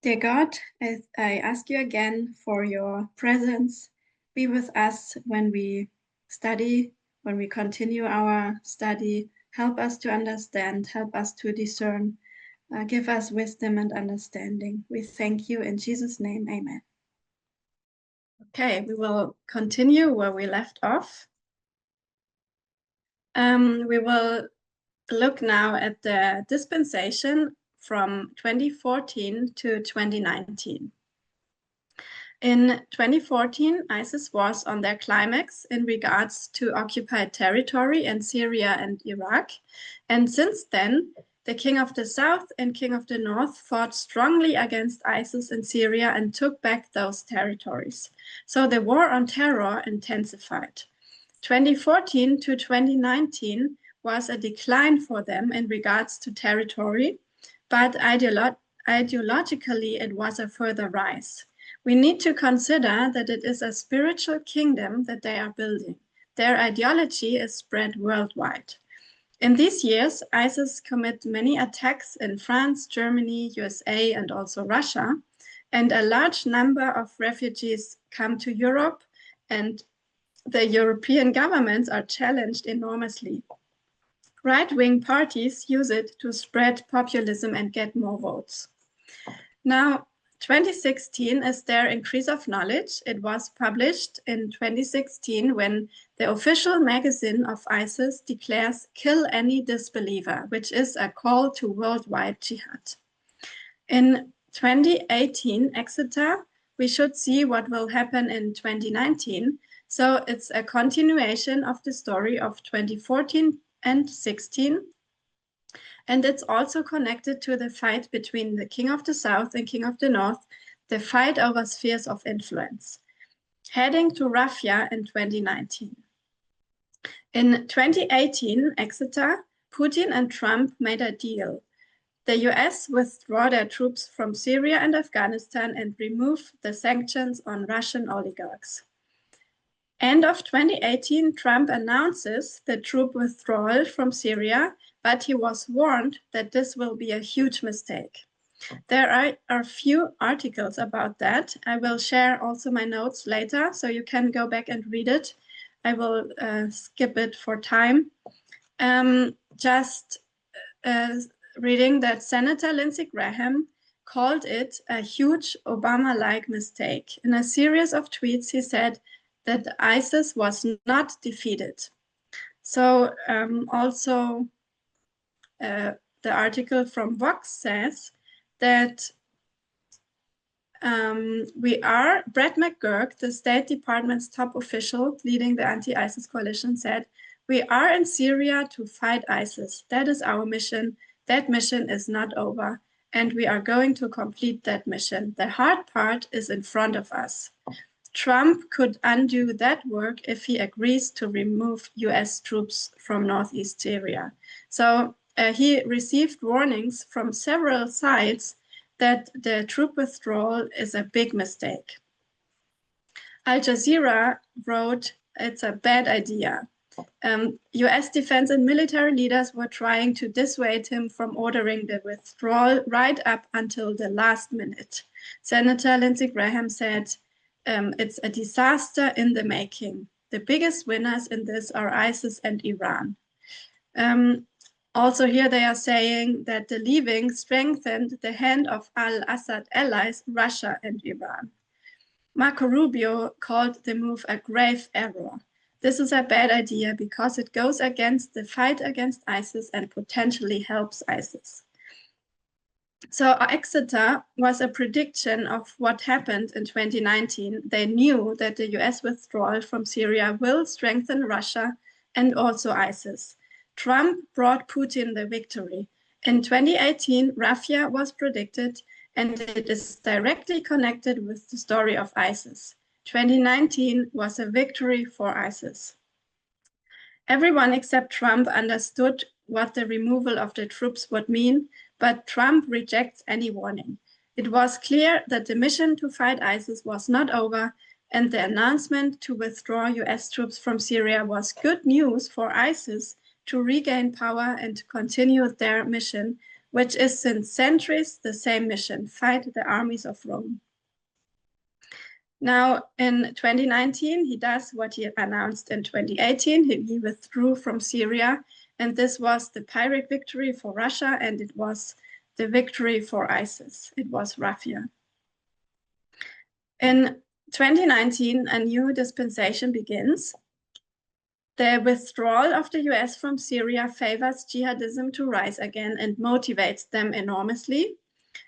Dear God, I ask you again for your presence. Be with us when we study, when we continue our study. Help us to understand, help us to discern. Give us wisdom and understanding. We thank you in Jesus' name. Amen. Okay, we will continue where we left off. We will look now at the dispensation from 2014 to 2019. In 2014, ISIS was on their climax in regards to occupied territory in Syria and Iraq. And since then, the King of the South and King of the North fought strongly against ISIS in Syria and took back those territories. So the war on terror intensified. 2014 to 2019 was a decline for them in regards to territory, but ideologically it was a further rise. We need to consider that it is a spiritual kingdom that they are building. Their ideology is spread worldwide. In these years, ISIS commit many attacks in France, Germany, USA, and also Russia, and a large number of refugees come to Europe, and the European governments are challenged enormously. Right-wing parties use it to spread populism and get more votes. Now, 2016 is their increase of knowledge. It was published in 2016 when the official magazine of ISIS declares "Kill any disbeliever," which is a call to worldwide jihad. In 2018 Exeter, we should see what will happen in 2019. So it's a continuation of the story of 2014 and 16. And it's also connected to the fight between the King of the South and King of the North, the fight over spheres of influence, heading to Rafah in 2019. In 2018 Exeter, Putin and Trump made a deal. The US withdrew their troops from Syria and Afghanistan and removed the sanctions on Russian oligarchs. End of 2018, Trump announces the troop withdrawal from Syria, but he was warned that this will be a huge mistake. There are few articles about that. I will share also my notes later, so you can go back and read it. I will skip it for time. Reading that Senator Lindsey Graham called it a huge Obama-like mistake. In a series of tweets, he said that ISIS was not defeated. So also the article from Vox says that Brett McGurk, the State Department's top official leading the anti-ISIS coalition, said, "We are in Syria to fight ISIS. That is our mission. That mission is not over, and we are going to complete that mission. The hard part is in front of us." Trump could undo that work if he agrees to remove US troops from northeast Syria. So he received warnings from several sides that the troop withdrawal is a big mistake. Al Jazeera wrote, "It's a bad idea." US defense and military leaders were trying to dissuade him from ordering the withdrawal right up until the last minute. Senator Lindsey Graham said, "It's a disaster in the making. The biggest winners in this are ISIS and Iran." Also here they are saying that the leaving strengthened the hand of al-Assad allies, Russia and Iran. Marco Rubio called the move a grave error. "This is a bad idea because it goes against the fight against ISIS and potentially helps ISIS." So Exeter was a prediction of what happened in 2019. They knew that the US withdrawal from Syria will strengthen Russia and also ISIS. Trump brought Putin the victory. In 2018, Rafah was predicted, and it is directly connected with the story of ISIS. 2019 was a victory for ISIS. Everyone except Trump understood what the removal of the troops would mean, but Trump rejects any warning. It was clear that the mission to fight ISIS was not over, and the announcement to withdraw US troops from Syria was good news for ISIS to regain power and to continue their mission which is since centuries the same mission: fight the armies of Rome. Now, in 2019, he does what he announced in 2018. He withdrew from Syria, and this was the Pyrrhic victory for Russia, and it was the victory for ISIS. It was raffia. In 2019, a new dispensation begins. The withdrawal of the US from Syria favors jihadism to rise again and motivates them enormously.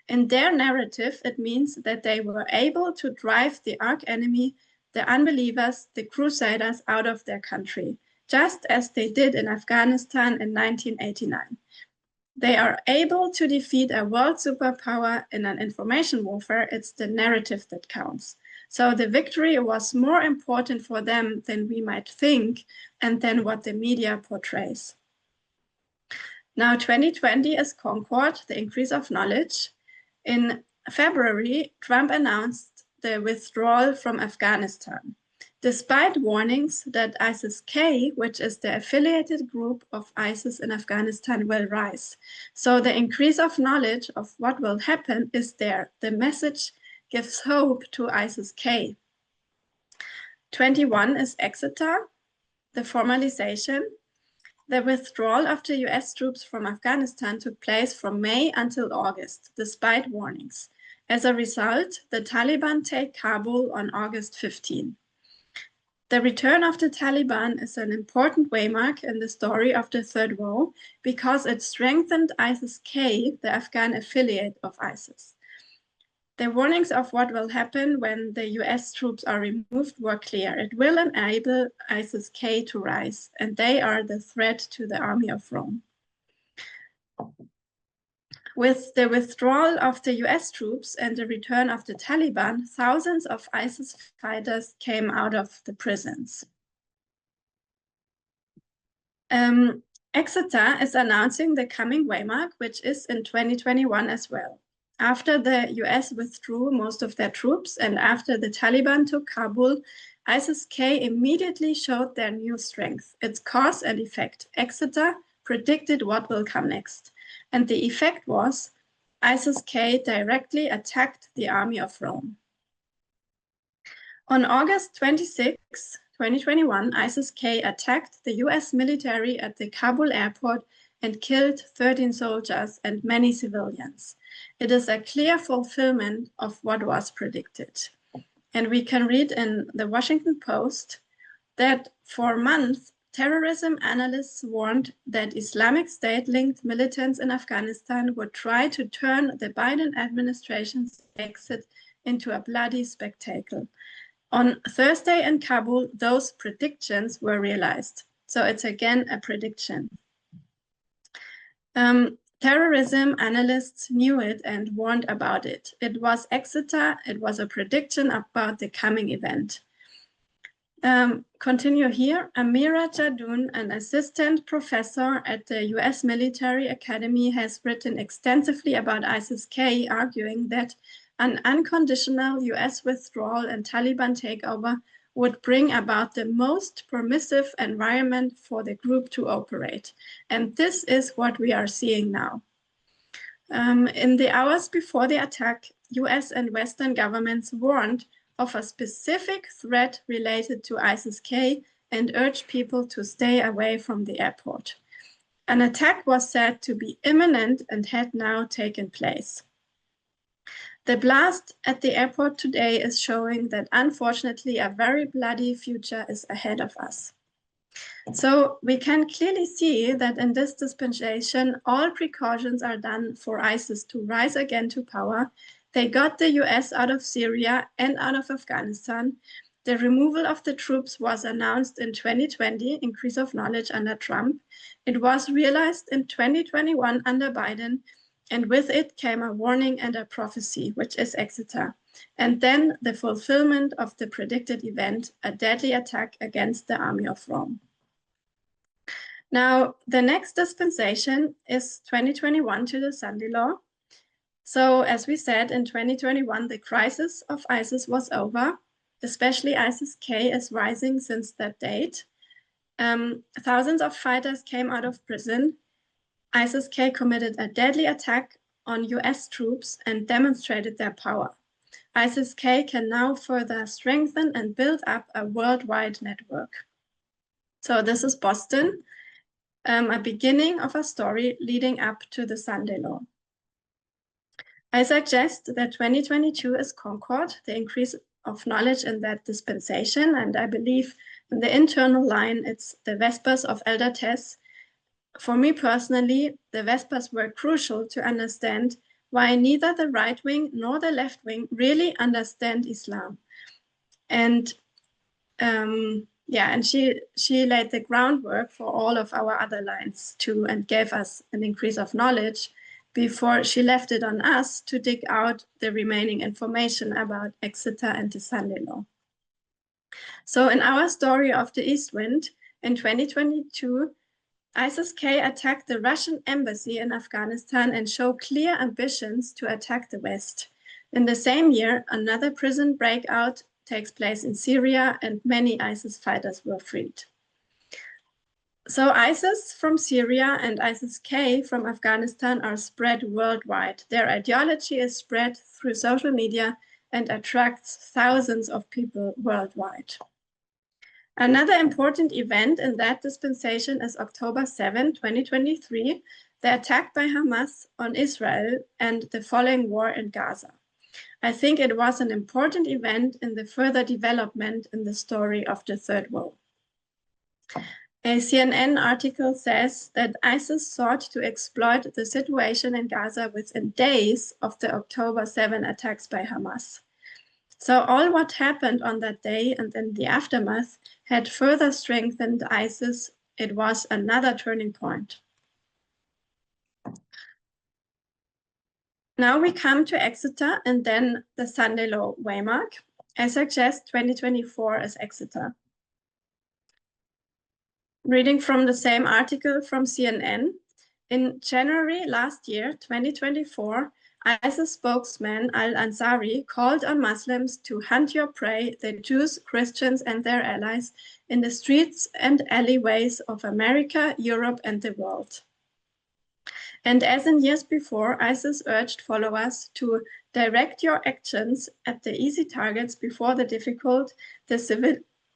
In their narrative, it means that they were able to drive the arch-enemy, the unbelievers, the crusaders out of their country, just as they did in Afghanistan in 1989. They are able to defeat a world superpower in an information warfare. It's the narrative that counts. So the victory was more important for them than we might think and than what the media portrays. Now 2020 is Concord, the increase of knowledge. In February, Trump announced the withdrawal from Afghanistan, despite warnings that ISIS-K, which is the affiliated group of ISIS in Afghanistan, will rise. So the increase of knowledge of what will happen is there. The message gives hope to ISIS-K. 21 is Exeter, the formalization. The withdrawal of the US troops from Afghanistan took place from May until August, despite warnings. As a result, the Taliban take Kabul on August 15. The return of the Taliban is an important waymark in the story of the Third Woe because it strengthened ISIS-K, the Afghan affiliate of ISIS. The warnings of what will happen when the US troops are removed were clear. It will enable ISIS-K to rise, and they are the threat to the army of Rome. With the withdrawal of the US troops and the return of the Taliban, thousands of ISIS fighters came out of the prisons. Exeter is announcing the coming waymark, which is in 2021 as well. After the US withdrew most of their troops and after the Taliban took Kabul, ISIS-K immediately showed their new strength. Its cause and effect. Exeter predicted what will come next. And the effect was ISIS-K directly attacked the army of Rome. On August 26, 2021, ISIS-K attacked the US military at the Kabul airport and killed 13 soldiers and many civilians. It is a clear fulfillment of what was predicted. And we can read in the Washington Post that for months, terrorism analysts warned that Islamic State-linked militants in Afghanistan would try to turn the Biden administration's exit into a bloody spectacle. On Thursday in Kabul, those predictions were realized. So it's again a prediction. Terrorism analysts knew it and warned about it. It was Exeter. It was a prediction about the coming event. Continue here. Amira Jadoun, an assistant professor at the US Military Academy, has written extensively about ISIS-K, arguing that an unconditional US withdrawal and Taliban takeover would bring about the most permissive environment for the group to operate. And this is what we are seeing now. In the hours before the attack, US and Western governments warned of a specific threat related to ISIS-K and urged people to stay away from the airport. An attack was said to be imminent and had now taken place. The blast at the airport today is showing that unfortunately a very bloody future is ahead of us. So we can clearly see that in this dispensation, all precautions are done for ISIS to rise again to power. They got the US out of Syria and out of Afghanistan. The removal of the troops was announced in 2020, increase of knowledge under Trump. It was realized in 2021 under Biden, and with it came a warning and a prophecy, which is Exeter. And then the fulfillment of the predicted event, a deadly attack against the army of Rome. Now, the next dispensation is 2021 to the Sunday Law. So as we said, in 2021, the crisis of ISIS was over, especially ISIS-K is rising since that date. Thousands of fighters came out of prison. ISIS-K committed a deadly attack on US troops and demonstrated their power. ISIS-K can now further strengthen and build up a worldwide network. So this is Boston, a beginning of a story leading up to the Sunday Law. I suggest that 2022 is Concord, the increase of knowledge in that dispensation, and I believe in the internal line, it's the Vespers of Elder Tess. For me personally, the Vespers were crucial to understand why neither the right wing nor the left wing really understand Islam. And and she laid the groundwork for all of our other lines too, and gave us an increase of knowledge before she left it on us to dig out the remaining information about Exeter and the Sunday Law. So in our story of the East Wind in 2022, ISIS-K attacked the Russian embassy in Afghanistan and showed clear ambitions to attack the West. In the same year, another prison breakout takes place in Syria and many ISIS fighters were freed. So ISIS from Syria and ISIS-K from Afghanistan are spread worldwide. Their ideology is spread through social media and attracts thousands of people worldwide. Another important event in that dispensation is October 7, 2023, the attack by Hamas on Israel and the following war in Gaza. I think it was an important event in the further development in the story of the Third Woe. A CNN article says that ISIS sought to exploit the situation in Gaza within days of the October 7 attacks by Hamas. So all what happened on that day and in the aftermath had further strengthened ISIS. It was another turning point. Now we come to Exeter and then the Sunday Law waymark. I suggest 2024 as Exeter. Reading from the same article from CNN, in January last year, 2024, ISIS spokesman al-Ansari called on Muslims to hunt your prey, the Jews, Christians, and their allies, in the streets and alleyways of America, Europe, and the world. And as in years before, ISIS urged followers to direct your actions at the easy targets before the difficult, the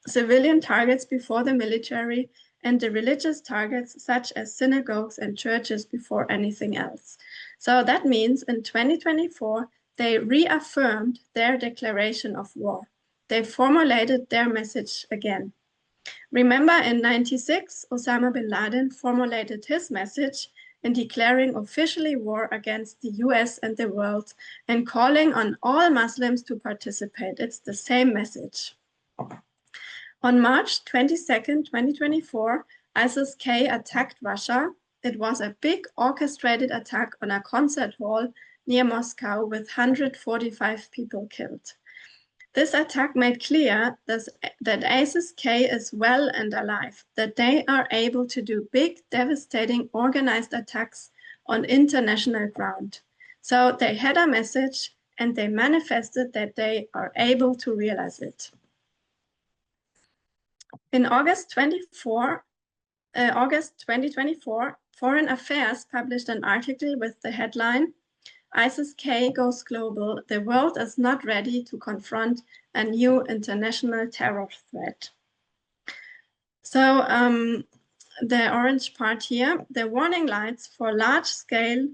civilian targets before the military, and the religious targets such as synagogues and churches before anything else. So that means in 2024, they reaffirmed their declaration of war. They formulated their message again. Remember in 1996, Osama bin Laden formulated his message in declaring officially war against the US and the world and calling on all Muslims to participate. It's the same message. On March 22nd, 2024, ISIS-K attacked Russia. It was a big orchestrated attack on a concert hall near Moscow with 145 people killed. This attack made clear that ISIS-K is well and alive, that they are able to do big, devastating, organized attacks on international ground. So they had a message and they manifested that they are able to realize it. In August 2024, Foreign Affairs published an article with the headline, ISIS-K goes global, the world is not ready to confront a new international terror threat. So the orange part here, the warning lights for large-scale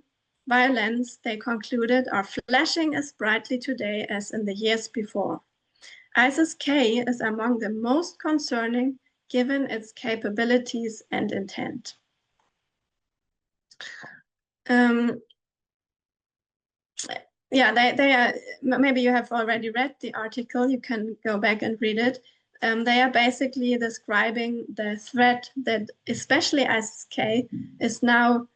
violence, they concluded, are flashing as brightly today as in the years before. ISIS-K is among the most concerning given its capabilities and intent. They are, maybe you have already read the article, you can go back and read it. They are basically describing the threat that especially ISIS-K is now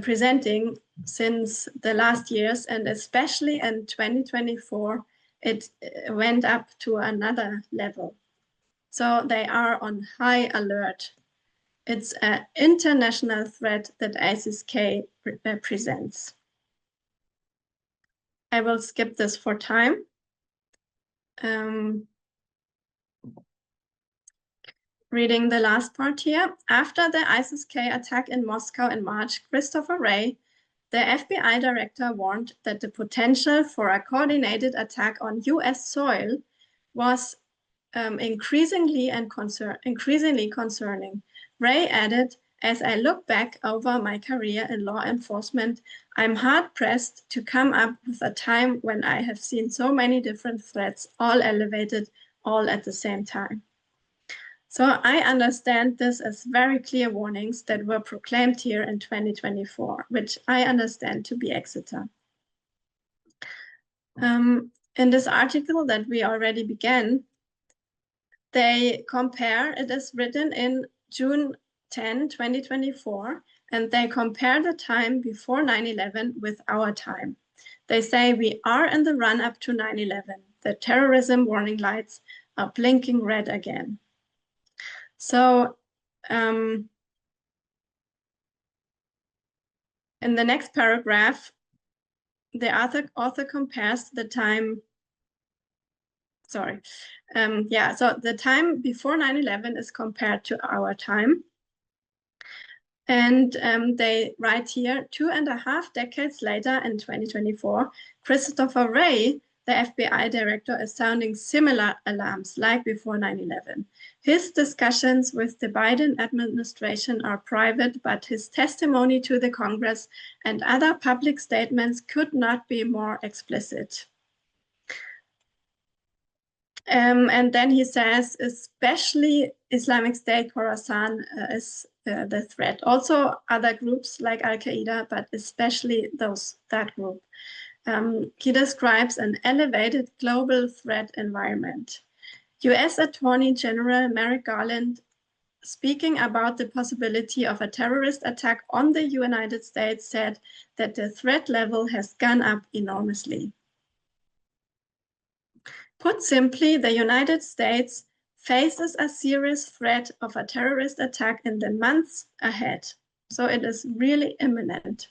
presenting since the last years, and especially in 2024, it went up to another level. So they are on high alert. It's an international threat that ISIS-K presents. I will skip this for time. reading the last part here. After the ISIS-K attack in Moscow in March, Christopher Wray, the FBI director, warned that the potential for a coordinated attack on US soil was increasingly concerning. Wray added, "As I look back over my career in law enforcement, I'm hard-pressed to come up with a time when I have seen so many different threats, all elevated, all at the same time." So I understand this as very clear warnings that were proclaimed here in 2024, which I understand to be Exeter. In this article that we already began, they compare, it is written in June 10, 2024, and they compare the time before 9/11 with our time. They say we are in the run-up to 9/11. The terrorism warning lights are blinking red again. So in the next paragraph, the author compares the time, so the time before 9/11 is compared to our time. And they write here, 2.5 decades later in 2024, Christopher Wray, the FBI director, is sounding similar alarms like before 9/11. His discussions with the Biden administration are private, but his testimony to the Congress and other public statements could not be more explicit. And then he says, especially Islamic State Khorasan is the threat. Also other groups like Al-Qaeda, but especially that group. He describes an elevated global threat environment. US Attorney General Merrick Garland, speaking about the possibility of a terrorist attack on the United States, said that the threat level has gone up enormously. Put simply, the United States faces a serious threat of a terrorist attack in the months ahead. So it is really imminent.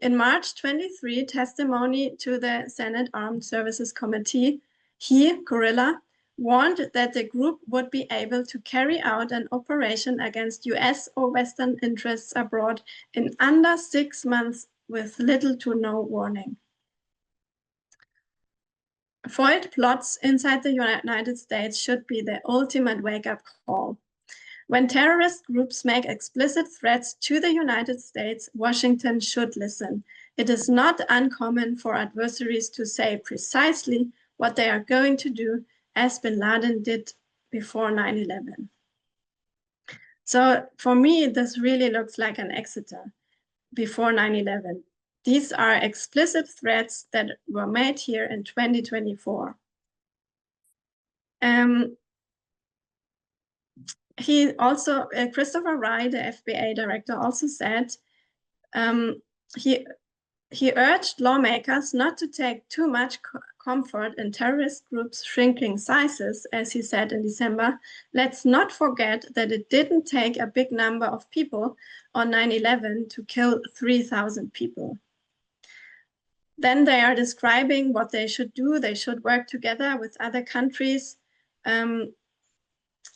In March 23, testimony to the Senate Armed Services Committee, Kurilla, warned that the group would be able to carry out an operation against US or Western interests abroad in under 6 months with little to no warning. Foiled plots inside the United States should be the ultimate wake-up call. When terrorist groups make explicit threats to the United States, Washington should listen. It is not uncommon for adversaries to say precisely what they are going to do, as bin Laden did before 9/11. So for me, this really looks like an Exeter before 9/11. These are explicit threats that were made here in 2024. He also, Christopher Wray, the FBI director, also said he urged lawmakers not to take too much comfort in terrorist groups' shrinking sizes, as he said in December. Let's not forget that it didn't take a big number of people on 9/11 to kill 3,000 people. Then they are describing what they should do. They should work together with other countries.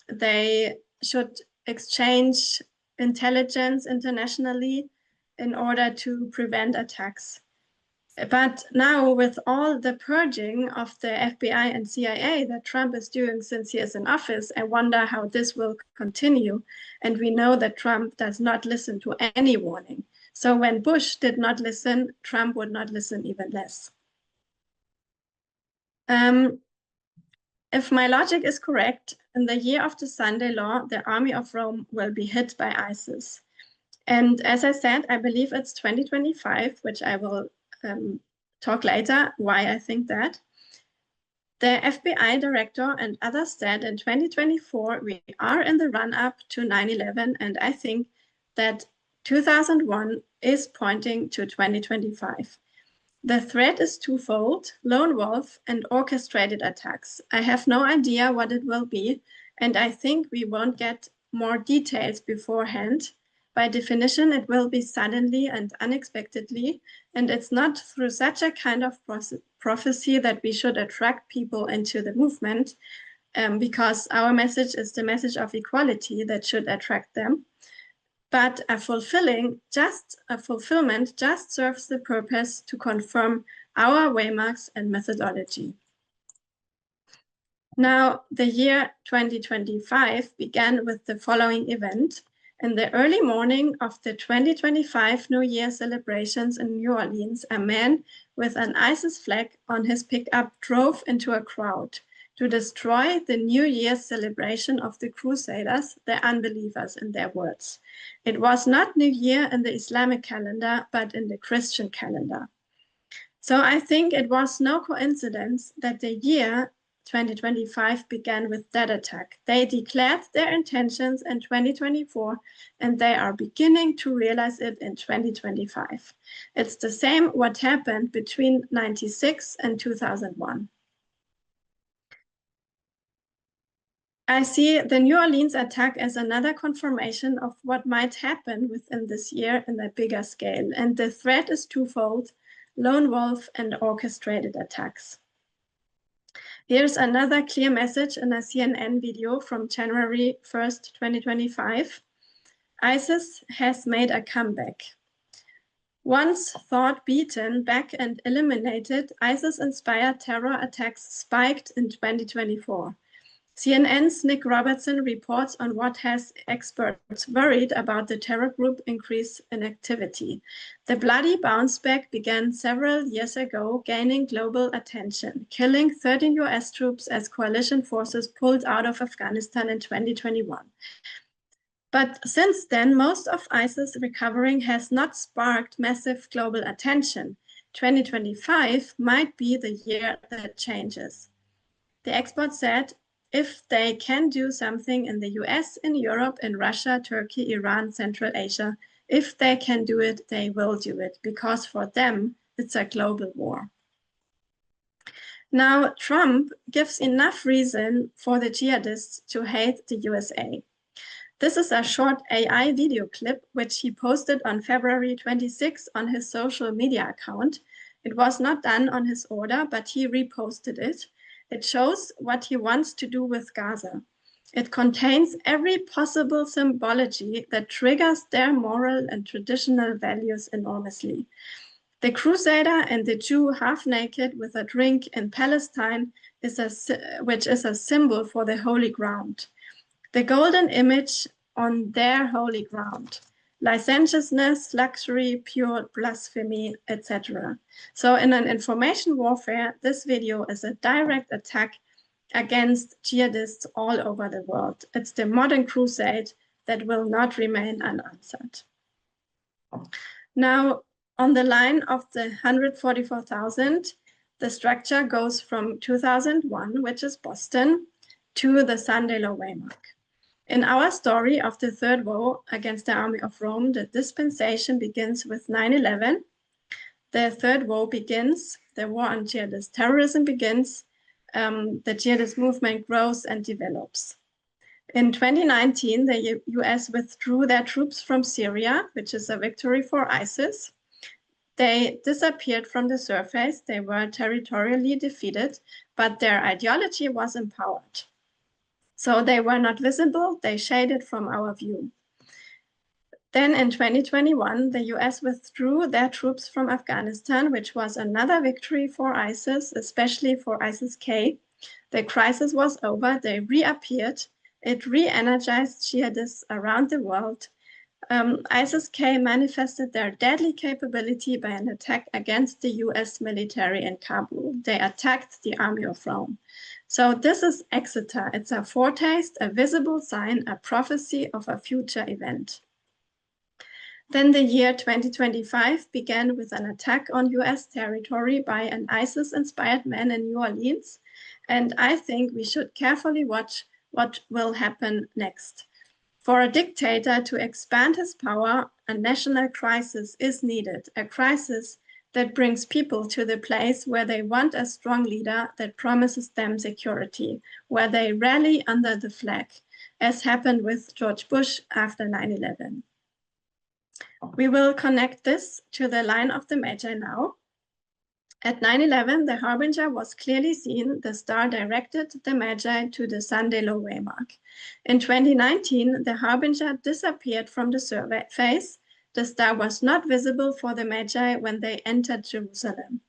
They should exchange intelligence internationally in order to prevent attacks. But now, with all the purging of the FBI and CIA that Trump is doing since he is in office, I wonder how this will continue. And we know that Trump does not listen to any warning. So when Bush did not listen, Trump would not listen even less. If my logic is correct, in the year of the Sunday Law, the army of Rome will be hit by ISIS. And as I said, I believe it's 2025, which I will talk later why I think that. The FBI director and others said in 2024, we are in the run-up to 9/11, and I think that 2001 is pointing to 2025. The threat is twofold: lone wolf and orchestrated attacks. I have no idea what it will be, and I think we won't get more details beforehand. By definition, it will be suddenly and unexpectedly, and it's not through such a kind of prophecy that we should attract people into the movement, because our message is the message of equality that should attract them. But a fulfillment just serves the purpose to confirm our waymarks and methodology. Now, the year 2025 began with the following event. In the early morning of the 2025 New Year celebrations in New Orleans, a man with an ISIS flag on his pickup drove into a crowd to destroy the New Year's celebration of the Crusaders, the unbelievers, in their words. It was not New Year in the Islamic calendar, but in the Christian calendar. So I think it was no coincidence that the year 2025 began with that attack. They declared their intentions in 2024, and they are beginning to realize it in 2025. It's the same what happened between 1996 and 2001. I see the New Orleans attack as another confirmation of what might happen within this year in a bigger scale, and the threat is twofold: lone wolf and orchestrated attacks. Here's another clear message in a CNN video from January 1st, 2025. ISIS has made a comeback. Once thought beaten back and eliminated, ISIS-inspired terror attacks spiked in 2024. CNN's Nick Robertson reports on what has experts worried about the terror group increase in activity. The bloody bounce back began several years ago, gaining global attention, killing 13 US troops as coalition forces pulled out of Afghanistan in 2021. But since then, most of ISIS recovering has not sparked massive global attention. 2025 might be the year that changes. The expert said, if they can do something in the US, in Europe, in Russia, Turkey, Iran, Central Asia, if they can do it, they will do it, because for them, it's a global war. Now, Trump gives enough reason for the jihadists to hate the USA. This is a short AI video clip, which he posted on February 26 on his social media account. It was not done on his order, but he reposted it. It shows what he wants to do with Gaza. It contains every possible symbology that triggers their moral and traditional values enormously. The Crusader and the Jew half naked with a drink in Palestine, which is a symbol for the holy ground. The golden image on their holy ground. Licentiousness, luxury, pure blasphemy, etc. So in an information warfare, this video is a direct attack against jihadists all over the world. It's the modern crusade that will not remain unanswered. Now, on the line of the 144,000, the structure goes from 2001, which is Boston, to the Sunday Law Waymark. In our story of the Third Woe against the Army of Rome, the dispensation begins with 9/11. The Third Woe begins, the war on jihadist terrorism begins, the jihadist movement grows and develops. In 2019, the US withdrew their troops from Syria, which is a victory for ISIS. They disappeared from the surface. They were territorially defeated, but their ideology was empowered. So they were not visible, they shaded from our view. Then in 2021, the US withdrew their troops from Afghanistan, which was another victory for ISIS, especially for ISIS-K. The crisis was over, they reappeared. It re-energized jihadists around the world. ISIS-K manifested their deadly capability by an attack against the US military in Kabul. They attacked the Army of Rome. So this is Exeter. It's a foretaste, a visible sign, a prophecy of a future event. Then the year 2025 began with an attack on US territory by an ISIS-inspired man in New Orleans. And I think we should carefully watch what will happen next. For a dictator to expand his power, a national crisis is needed, a crisis that brings people to the place where they want a strong leader that promises them security, where they rally under the flag, as happened with George Bush after 9/11. We will connect this to the line of the Magi now. At 9/11, the harbinger was clearly seen. The star directed the Magi to the Sunday low waymark. In 2019, the harbinger disappeared from the surface. The star was not visible for the Magi when they entered Jerusalem.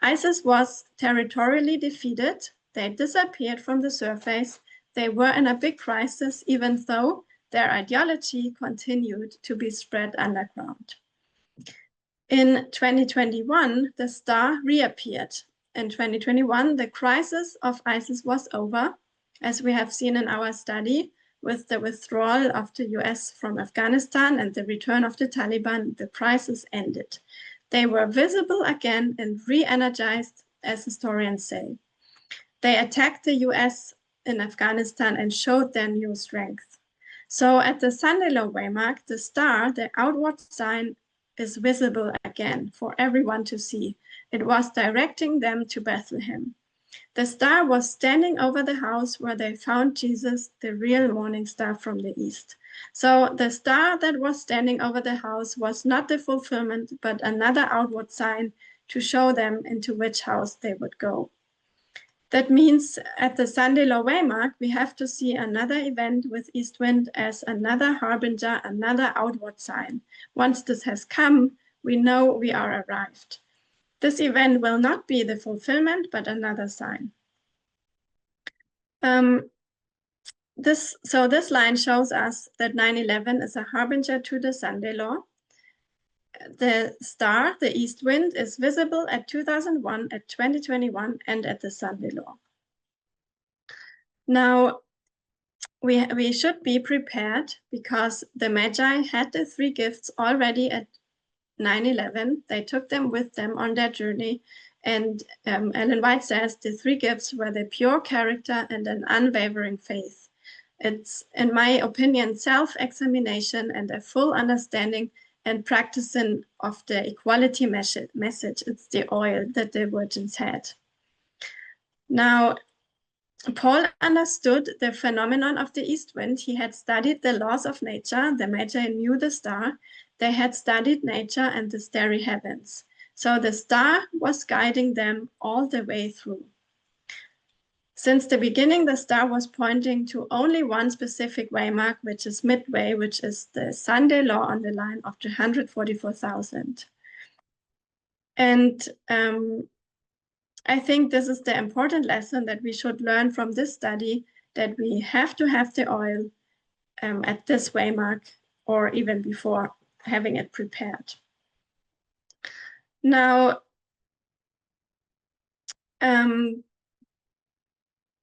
ISIS was territorially defeated. They disappeared from the surface. They were in a big crisis, even though their ideology continued to be spread underground. In 2021, the star reappeared. In 2021, the crisis of ISIS was over, as we have seen in our study. With the withdrawal of the US from Afghanistan and the return of the Taliban, the crisis ended. They were visible again and re-energized, as historians say. They attacked the US in Afghanistan and showed their new strength. So at the Sunday low waymark, the star, the outward sign, is visible again for everyone to see. It was directing them to Bethlehem. The star was standing over the house where they found Jesus, the real morning star from the east. So the star that was standing over the house was not the fulfillment, but another outward sign to show them into which house they would go. That means at the Sunday low waymark, we have to see another event with east wind as another harbinger, another outward sign. Once this has come, we know we are arrived. This event will not be the fulfillment, but another sign. This line shows us that 9/11 is a harbinger to the Sunday law. The star, the east wind, is visible at 2001, at 2021, and at the Sunday law. Now, we should be prepared because the Magi had the three gifts already at 9/11. They took them with them on their journey. And Ellen White says the three gifts were the pure character and an unwavering faith. It's, in my opinion, self-examination and a full understanding and practicing of the equality message. It's the oil that the virgins had. Now, Paul understood the phenomenon of the east wind. He had studied the laws of nature. The Magi knew the star. They had studied nature and the starry heavens. So the star was guiding them all the way through. Since the beginning, the star was pointing to only one specific waymark, which is midway, which is the Sunday law on the line of the 144,000. And I think this is the important lesson that we should learn from this study, that we have to have the oil at this waymark or even before having it prepared. Now,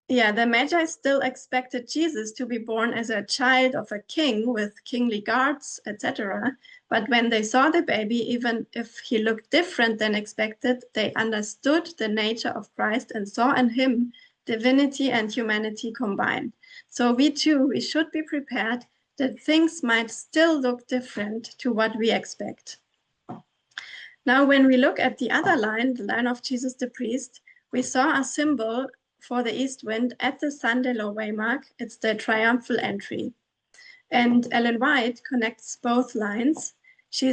the Magi still expected Jesus to be born as a child of a king with kingly guards, etc. But when they saw the baby, even if he looked different than expected, they understood the nature of Christ and saw in him divinity and humanity combined. So we should be prepared that things might still look different to what we expect. Now, when we look at the other line, the line of Jesus the priest, we saw a symbol for the east wind at the Sunday low waymark. It's the triumphal entry. And Ellen White connects both lines. She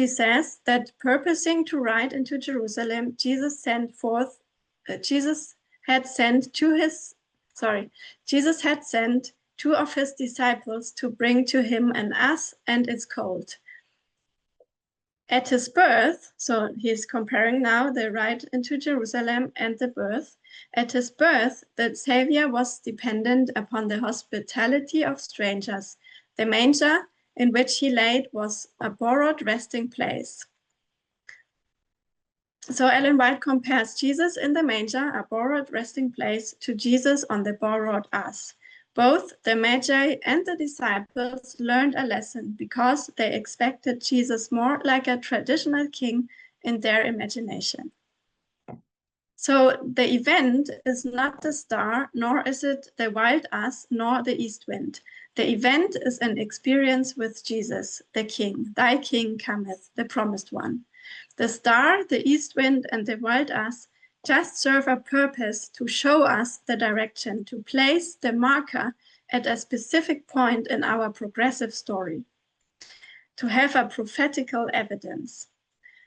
says that purposing to ride into Jerusalem, Jesus had sent two of his disciples to bring to him an ass and its colt. At his birth, so he's comparing now the ride into Jerusalem and the birth. At his birth, the Savior was dependent upon the hospitality of strangers. The manger in which he laid was a borrowed resting place. So Ellen White compares Jesus in the manger, a borrowed resting place, to Jesus on the borrowed ass. Both the Magi and the disciples learned a lesson because they expected Jesus more like a traditional king in their imagination. So the event is not the star, nor is it the wild ass, nor the east wind. The event is an experience with Jesus, the King. Thy King cometh, the promised one. The star, the east wind, and the wild ass just serve a purpose to show us the direction, to place the marker at a specific point in our progressive story. to have a prophetical evidence.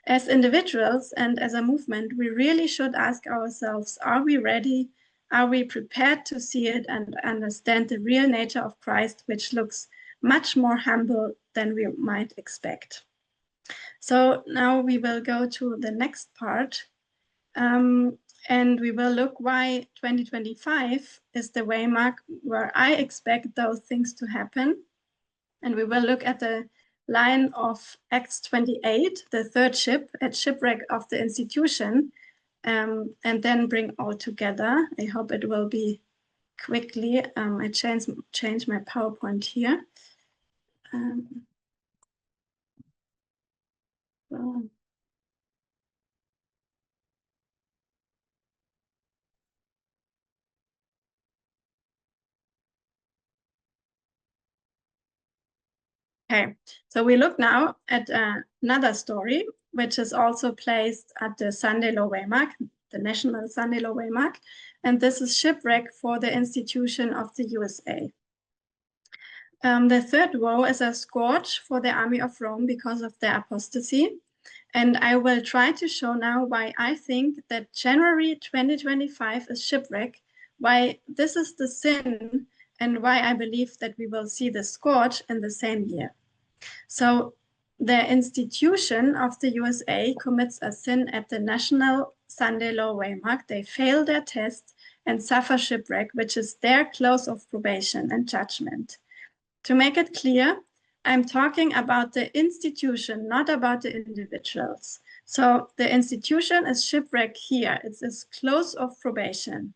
As individuals and as a movement, we really should ask ourselves, are we ready? Are we prepared to see it and understand the real nature of Christ, which looks much more humble than we might expect? So now we will go to the next part, and we will look why 2025 is the waymark where I expect those things to happen. And we will look at the line of Acts 28, the third ship at shipwreck of the institution, and then bring all together. I hope it will be quickly. I change my PowerPoint here. So. Okay, so we look now at another story, which is also placed at the Sunday Law Waymark, the National Sunday Law Waymark, and this is shipwreck for the institution of the USA. The third woe is a scourge for the army of Rome because of their apostasy. And I will try to show now why I think that January 2025 is shipwreck, why this is the sin, and why I believe that we will see the scourge in the same year. So the institution of the USA commits a sin at the National Sunday Law Waymark. They fail their test and suffer shipwreck, which is their close of probation and judgment. To make it clear, I'm talking about the institution, not about the individuals. So the institution is shipwreck here. It's this close of probation.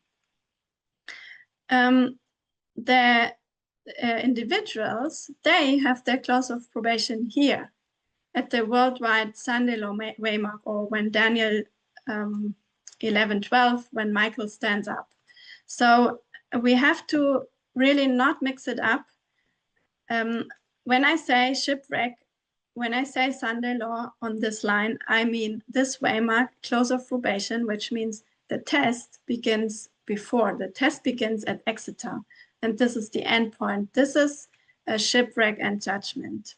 The individuals, they have their close of probation here at the worldwide Sunday Law Waymark, or when Daniel 11:12, when Michael stands up. So we have to really not mix it up. When I say shipwreck, when I say Sunday law on this line, I mean this waymark, close of probation, which means the test begins before. The test begins at Exeter, and this is the end point. This is a shipwreck and judgment.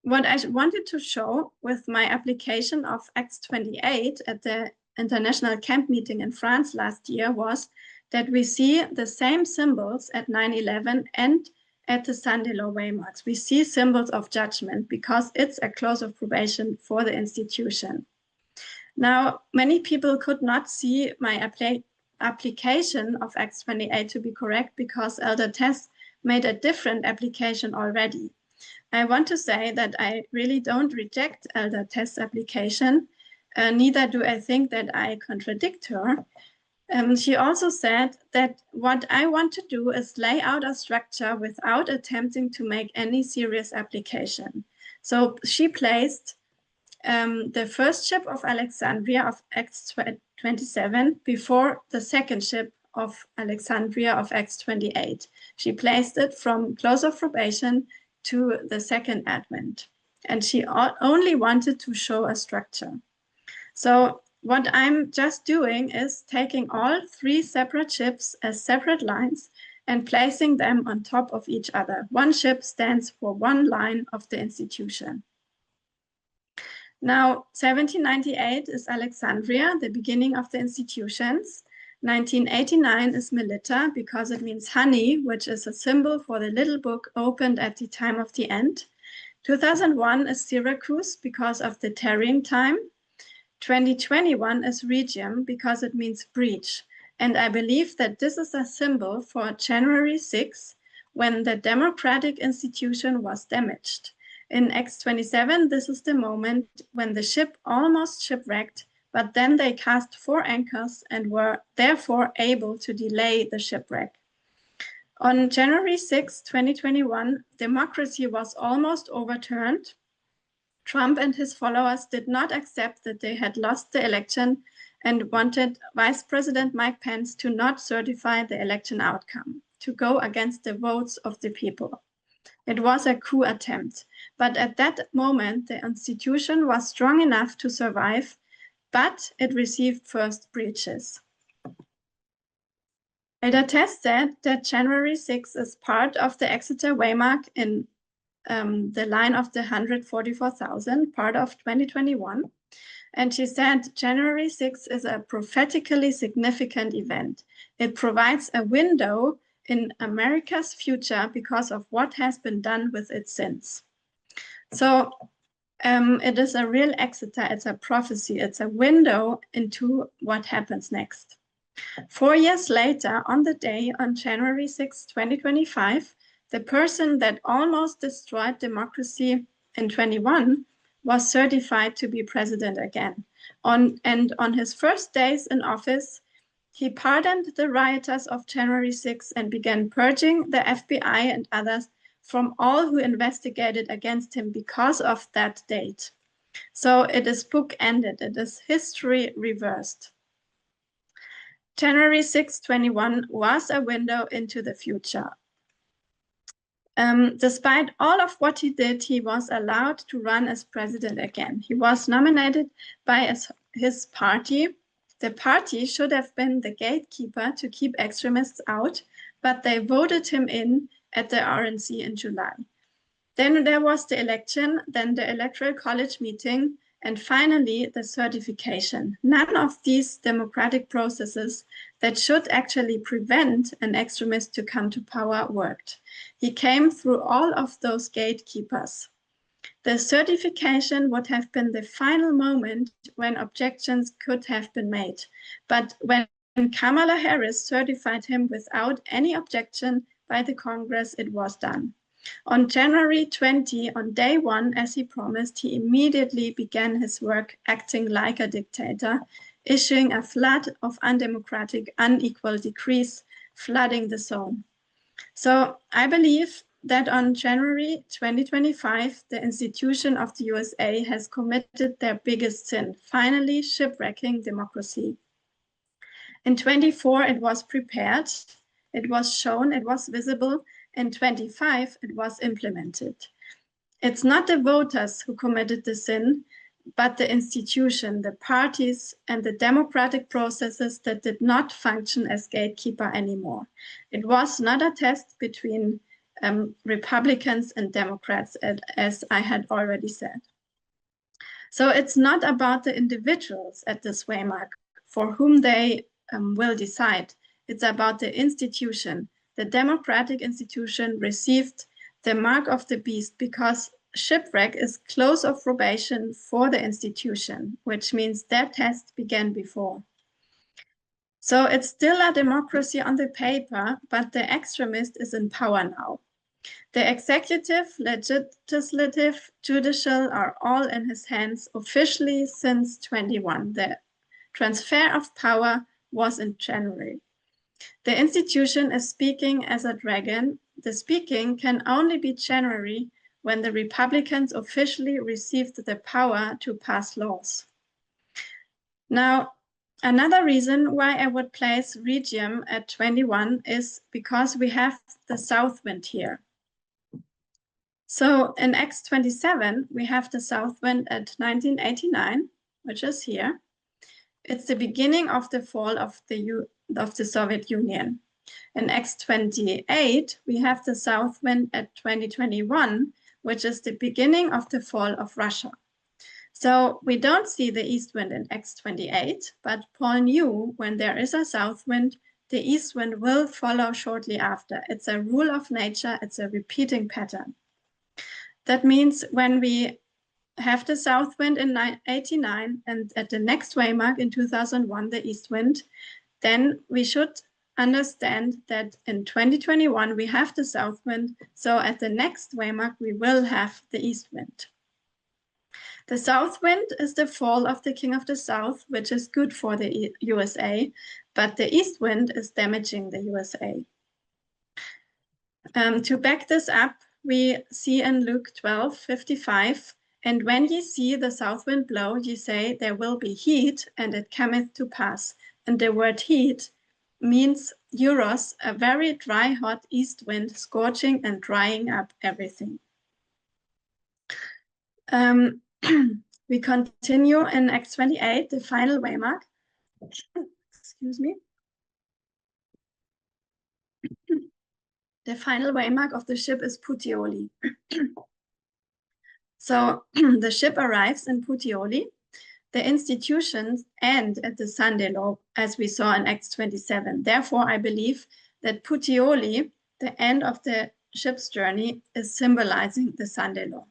What I wanted to show with my application of Acts 28 at the International Camp Meeting in France last year was that we see the same symbols at 9/11 and at the Sunday Law Waymarks. We see symbols of judgment because it's a close of probation for the institution. Now, many people could not see my application of Acts 28 to be correct because Elder Tess made a different application already. I want to say that I really don't reject Elder Tess' application, neither do I think that I contradict her. She also said that what I want to do is lay out a structure without attempting to make any serious application. So she placed the first ship of Alexandria of Acts 27 before the second ship of Alexandria of Acts 28. She placed it from close of probation to the second advent. And she only wanted to show a structure. So what I'm just doing is taking all three separate ships as separate lines and placing them on top of each other. One ship stands for one line of the institution. Now, 1798 is Alexandria, the beginning of the institutions. 1989 is Melita because it means honey, which is a symbol for the little book opened at the time of the end. 2001 is Syracuse because of the tarrying time. 2021 is Regium because it means breach. And I believe that this is a symbol for January 6, when the democratic institution was damaged. In Acts 27, this is the moment when the ship almost shipwrecked, but then they cast 4 anchors and were therefore able to delay the shipwreck. On January 6, 2021, democracy was almost overturned. Trump and his followers did not accept that they had lost the election and wanted Vice President Mike Pence to not certify the election outcome, to go against the votes of the people. It was a coup attempt, but at that moment, the institution was strong enough to survive, but it received first breaches. It attested that January 6 is part of the Exeter waymark in the line of the 144,000, part of 2021. And she said, January 6 is a prophetically significant event. It provides a window in America's future because of what has been done with its sins. So it is a real Exeter, it's a prophecy, it's a window into what happens next. 4 years later, on the day on January 6, 2025, the person that almost destroyed democracy in 21 was certified to be president again. And on his first days in office, he pardoned the rioters of January 6 and began purging the FBI and others from all who investigated against him because of that date. So it is book-ended, it is history reversed. January 6, 21 was a window into the future. Despite all of what he did, he was allowed to run as president again. He was nominated by his party. The party should have been the gatekeeper to keep extremists out, but they voted him in at the RNC in July. Then there was the election, then the Electoral College meeting, and finally the certification. None of these democratic processes that should actually prevent an extremist to come to power worked. He came through all of those gatekeepers. The certification would have been the final moment when objections could have been made. But when Kamala Harris certified him without any objection by the Congress, it was done. On January 20, on day one, as he promised, he immediately began his work acting like a dictator, issuing a flood of undemocratic, unequal decrees, flooding the zone. So I believe that on January 2025, the institution of the USA has committed their biggest sin, finally shipwrecking democracy. In 24, it was prepared, it was shown, it was visible. In 25, it was implemented. It's not the voters who committed the sin, but the institution, the parties, and the democratic processes that did not function as gatekeeper anymore. It was not a test between Republicans and Democrats, as I had already said. So it's not about the individuals at this waymark for whom they will decide. It's about the institution. The democratic institution received the mark of the beast because shipwreck is close of probation for the institution, which means their test began before. So it's still a democracy on the paper, but the extremist is in power now. The executive, legislative, judicial are all in his hands officially since 21. The transfer of power was in January. The institution is speaking as a dragon. The speaking can only be January when the Republicans officially received the power to pass laws. Now, another reason why I would place Regium at 21 is because we have the south wind here. So in X27, we have the south wind at 1989, which is here. It's the beginning of the fall of the Soviet Union. In X28, we have the south wind at 2021, which is the beginning of the fall of Russia. So we don't see the east wind in X28, but Paul knew when there is a south wind, the east wind will follow shortly after. It's a rule of nature, it's a repeating pattern. That means when we have the south wind in 89 and at the next waymark in 2001, the east wind, then we should understand that in 2021, we have the south wind. So at the next waymark, we will have the east wind. The south wind is the fall of the King of the South, which is good for the USA, but the east wind is damaging the USA. To back this up, we see in Luke 12:55, and when ye see the south wind blow, ye say, there will be heat, and it cometh to pass. And the word heat means euros, a very dry, hot east wind, scorching and drying up everything. We continue in X28, the final waymark. Excuse me. The final waymark of the ship is Puteoli. So the ship arrives in Puteoli. The institutions end at the Sunday law, as we saw in Acts 27. Therefore, I believe that Puteoli, the end of the ship's journey, is symbolizing the Sunday law.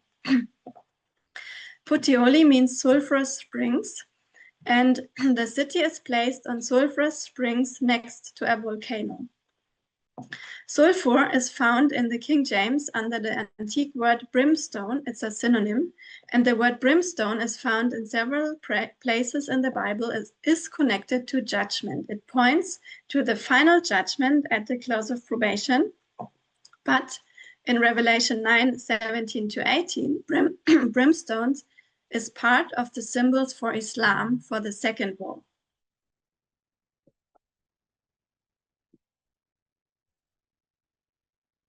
Puteoli means sulfurous springs, and the city is placed on sulfurous springs next to a volcano. Sulfur is found in the King James under the antique word brimstone. It's a synonym. And the word brimstone is found in several places in the Bible. It is connected to judgment. It points to the final judgment at the close of probation. But in Revelation 9:17 to 18, brimstones is part of the symbols for Islam for the second woe.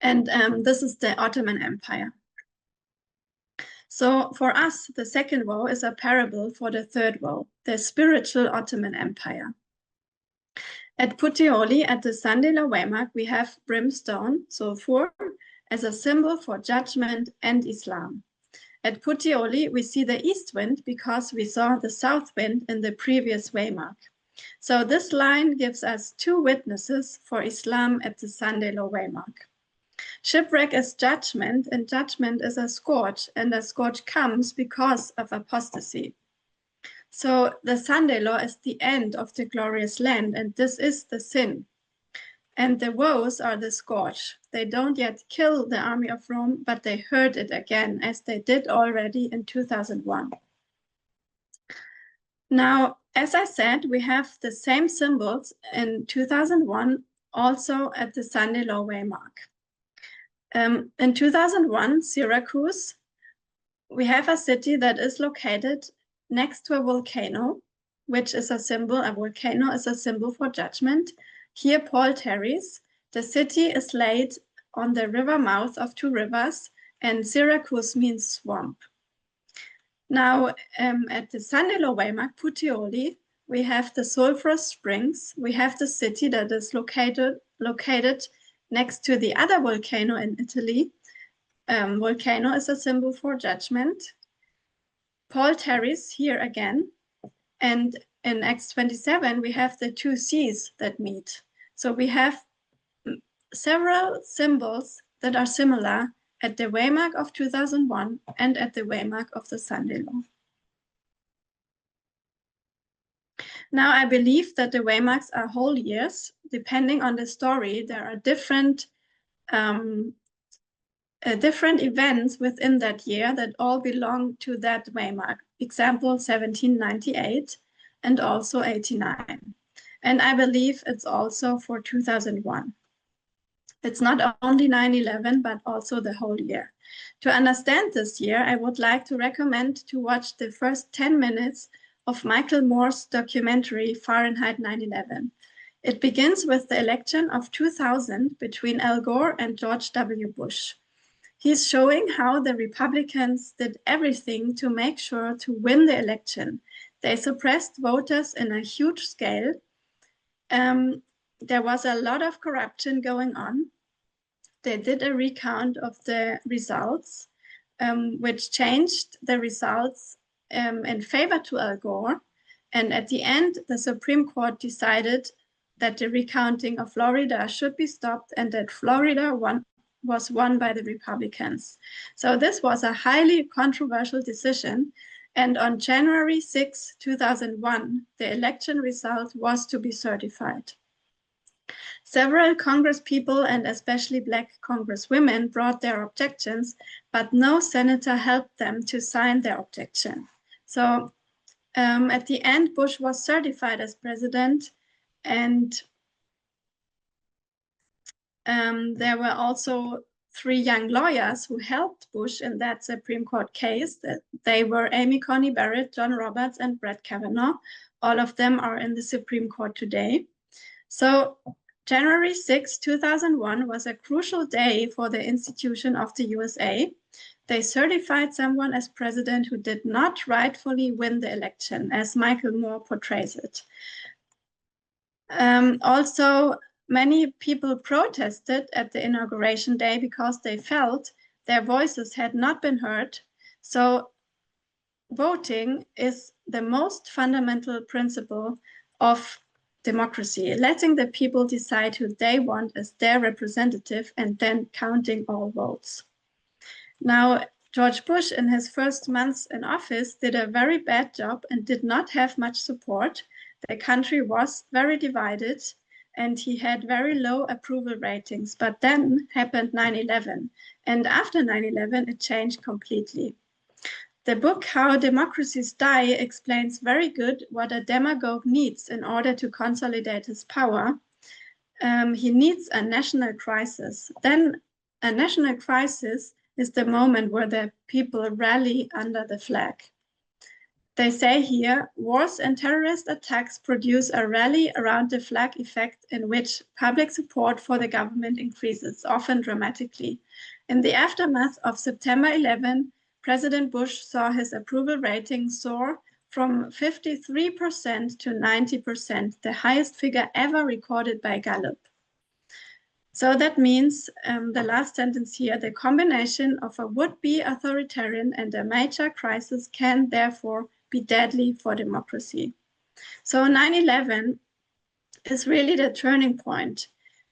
And this is the Ottoman Empire. So for us, the second woe is a parable for the third woe, the spiritual Ottoman Empire. At Puteoli, at the Sunday law waymark, we have brimstone, sulfur, as a symbol for judgment and Islam. At Puteoli, we see the east wind because we saw the south wind in the previous waymark. So this line gives us two witnesses for Islam at the Sunday law waymark. Shipwreck is judgment, and judgment is a scourge, and a scourge comes because of apostasy. So the Sunday law is the end of the glorious land, and this is the sin. And the woes are the scourge. They don't yet kill the army of Rome, but they hurt it again, as they did already in 2001. Now, as I said, we have the same symbols in 2001, also at the Sunday law waymark. In 2001, Syracuse, we have a city that is located next to a volcano, which is a symbol. A volcano is a symbol for judgment. Here, Paul tarries. The city is laid on the river mouth of two rivers, and Syracuse means swamp. Now, at the Sunday law waymark, Puteoli, we have the sulfurous springs. We have the city that is located next to the other volcano in Italy. Volcano is a symbol for judgment. Paul tarries here again. And in Acts 27, we have the two seas that meet. So we have several symbols that are similar at the waymark of 2001 and at the waymark of the Sunday law. Now, I believe that the waymarks are whole years. Depending on the story, there are different events within that year that all belong to that waymark. Example, 1798 and also 89. And I believe it's also for 2001. It's not only 9/11, but also the whole year. To understand this year, I would like to recommend to watch the first 10 minutes of Michael Moore's documentary, Fahrenheit 9/11. It begins with the election of 2000 between Al Gore and George W. Bush. He's showing how the Republicans did everything to make sure to win the election. They suppressed voters in a huge scale. There was a lot of corruption going on. They did a recount of the results, which changed the results in favor to Al Gore. And at the end, the Supreme Court decided that the recounting of Florida should be stopped and that Florida was won by the Republicans. So this was a highly controversial decision. And on January 6, 2001, the election result was to be certified. Several Congresspeople and especially Black Congresswomen brought their objections, but no senator helped them to sign their objection. So at the end, Bush was certified as president, and there were also 3 young lawyers who helped Bush in that Supreme Court case. They were Amy Coney Barrett, John Roberts, and Brett Kavanaugh. All of them are in the Supreme Court today. So January 6, 2001 was a crucial day for the institution of the USA. They certified someone as president who did not rightfully win the election, as Michael Moore portrays it. Also, many people protested at the inauguration day because they felt their voices had not been heard. So voting is the most fundamental principle of democracy, letting the people decide who they want as their representative and then counting all votes. Now, George Bush, in his first months in office, did a very bad job and did not have much support. The country was very divided and he had very low approval ratings. But then happened 9/11. And after 9/11, it changed completely. The book, How Democracies Die, explains very good what a demagogue needs in order to consolidate his power. He needs a national crisis. Then a national crisis is the moment where the people rally under the flag. They say here, wars and terrorist attacks produce a rally around the flag effect in which public support for the government increases, often dramatically. In the aftermath of September 11, President Bush saw his approval rating soar from 53% to 90%, the highest figure ever recorded by Gallup. So that means, the last sentence here, the combination of a would-be authoritarian and a major crisis can therefore be deadly for democracy. So 9/11 is really the turning point.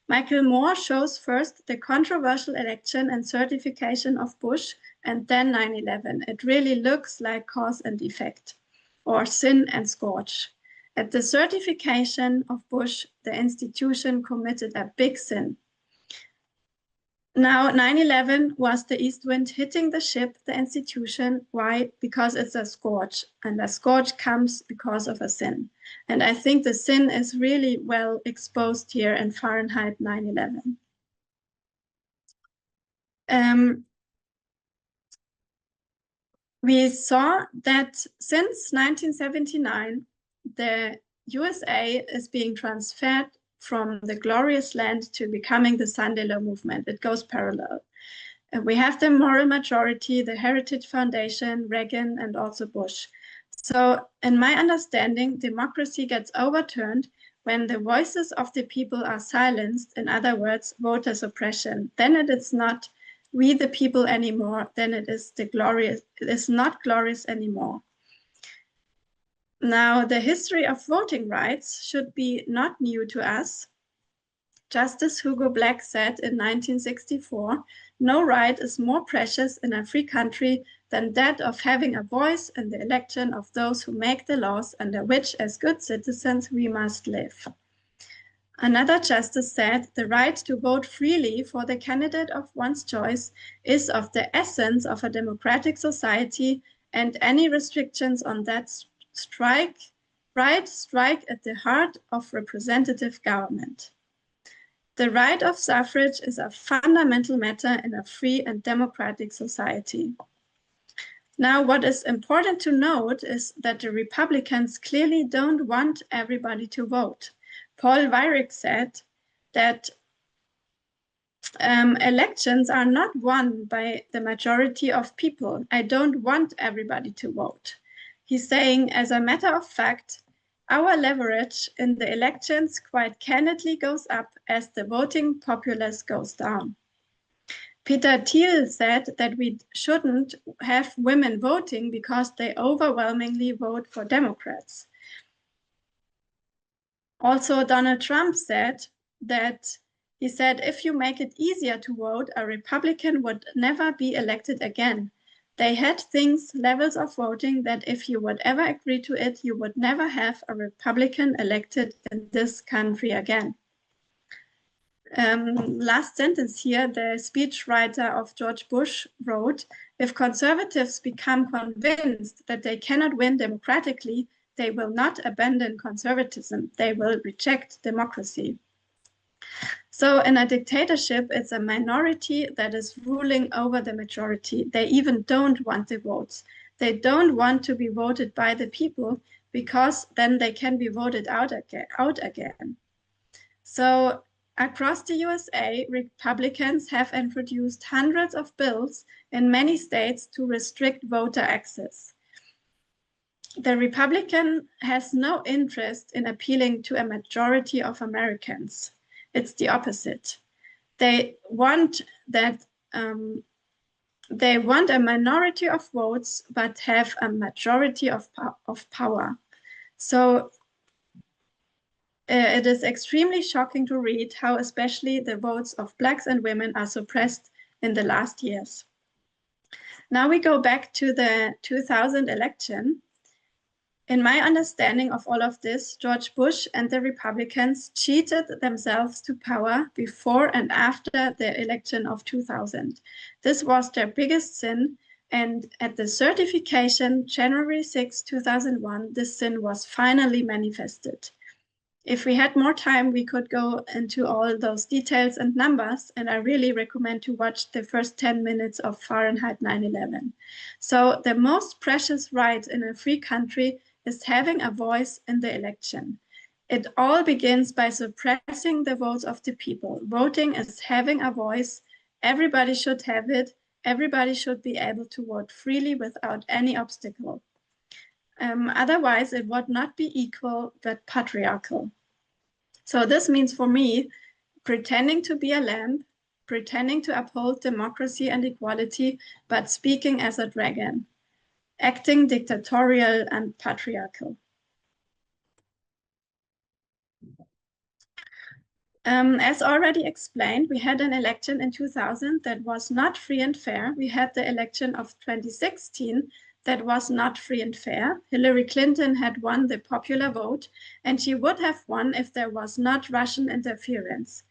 Michael Moore shows first the controversial election and certification of Bush, and then 9/11. It really looks like cause and effect, or sin and scourge. At the certification of Bush, the institution committed a big sin. Now, 9/11 was the east wind hitting the ship, the institution. Why? Because it's a scourge, and a scourge comes because of a sin. And I think the sin is really well exposed here in Fahrenheit 9/11. We saw that since 1979, the USA is being transferred from the glorious land to becoming the Sunday Law movement. It goes parallel. We have the moral majority, the Heritage Foundation, Reagan, and also Bush. So in my understanding, democracy gets overturned when the voices of the people are silenced, in other words, voter suppression. Then it is not we the people anymore, then it is not glorious anymore. Now, the history of voting rights should be not new to us. Justice Hugo Black said in 1964, no right is more precious in a free country than that of having a voice in the election of those who make the laws under which, as good citizens, we must live. Another justice said, the right to vote freely for the candidate of one's choice is of the essence of a democratic society, and any restrictions on that strike at the heart of representative government. The right of suffrage is a fundamental matter in a free and democratic society. Now, what is important to note is that the Republicans clearly don't want everybody to vote. Paul Weyrich said that elections are not won by the majority of people. I don't want everybody to vote. He's saying, as a matter of fact, our leverage in the elections quite candidly goes up as the voting populace goes down. Peter Thiel said that we shouldn't have women voting because they overwhelmingly vote for Democrats. Also, Donald Trump said that he said, if you make it easier to vote, a Republican would never be elected again. They had levels of voting that if you would ever agree to it, you would never have a Republican elected in this country again. Last sentence here, the speechwriter of George Bush wrote, if conservatives become convinced that they cannot win democratically, they will not abandon conservatism. They will reject democracy. So in a dictatorship, it's a minority that is ruling over the majority. They even don't want the votes. They don't want to be voted by the people because then they can be voted out again. So across the USA, Republicans have introduced hundreds of bills in many states to restrict voter access. The Republican has no interest in appealing to a majority of Americans. It's the opposite. They want that they want a minority of votes, but have a majority of power. So it is extremely shocking to read how especially the votes of Blacks and women are suppressed in the last years. Now we go back to the 2000 election. In my understanding of all of this, George Bush and the Republicans cheated themselves to power before and after the election of 2000. This was their biggest sin, and at the certification, January 6, 2001, this sin was finally manifested. If we had more time, we could go into all those details and numbers, and I really recommend to watch the first 10 minutes of Fahrenheit 9/11. So the most precious right in a free country is having a voice in the election. It all begins by suppressing the votes of the people. Voting is having a voice. Everybody should have it. Everybody should be able to vote freely without any obstacle. Otherwise, it would not be equal, but patriarchal. So this means for me, pretending to be a lamb, pretending to uphold democracy and equality, but speaking as a dragon, acting dictatorial and patriarchal. As already explained, we had an election in 2000 that was not free and fair. We had the election of 2016 that was not free and fair. Hillary Clinton had won the popular vote, and she would have won if there was not Russian interference.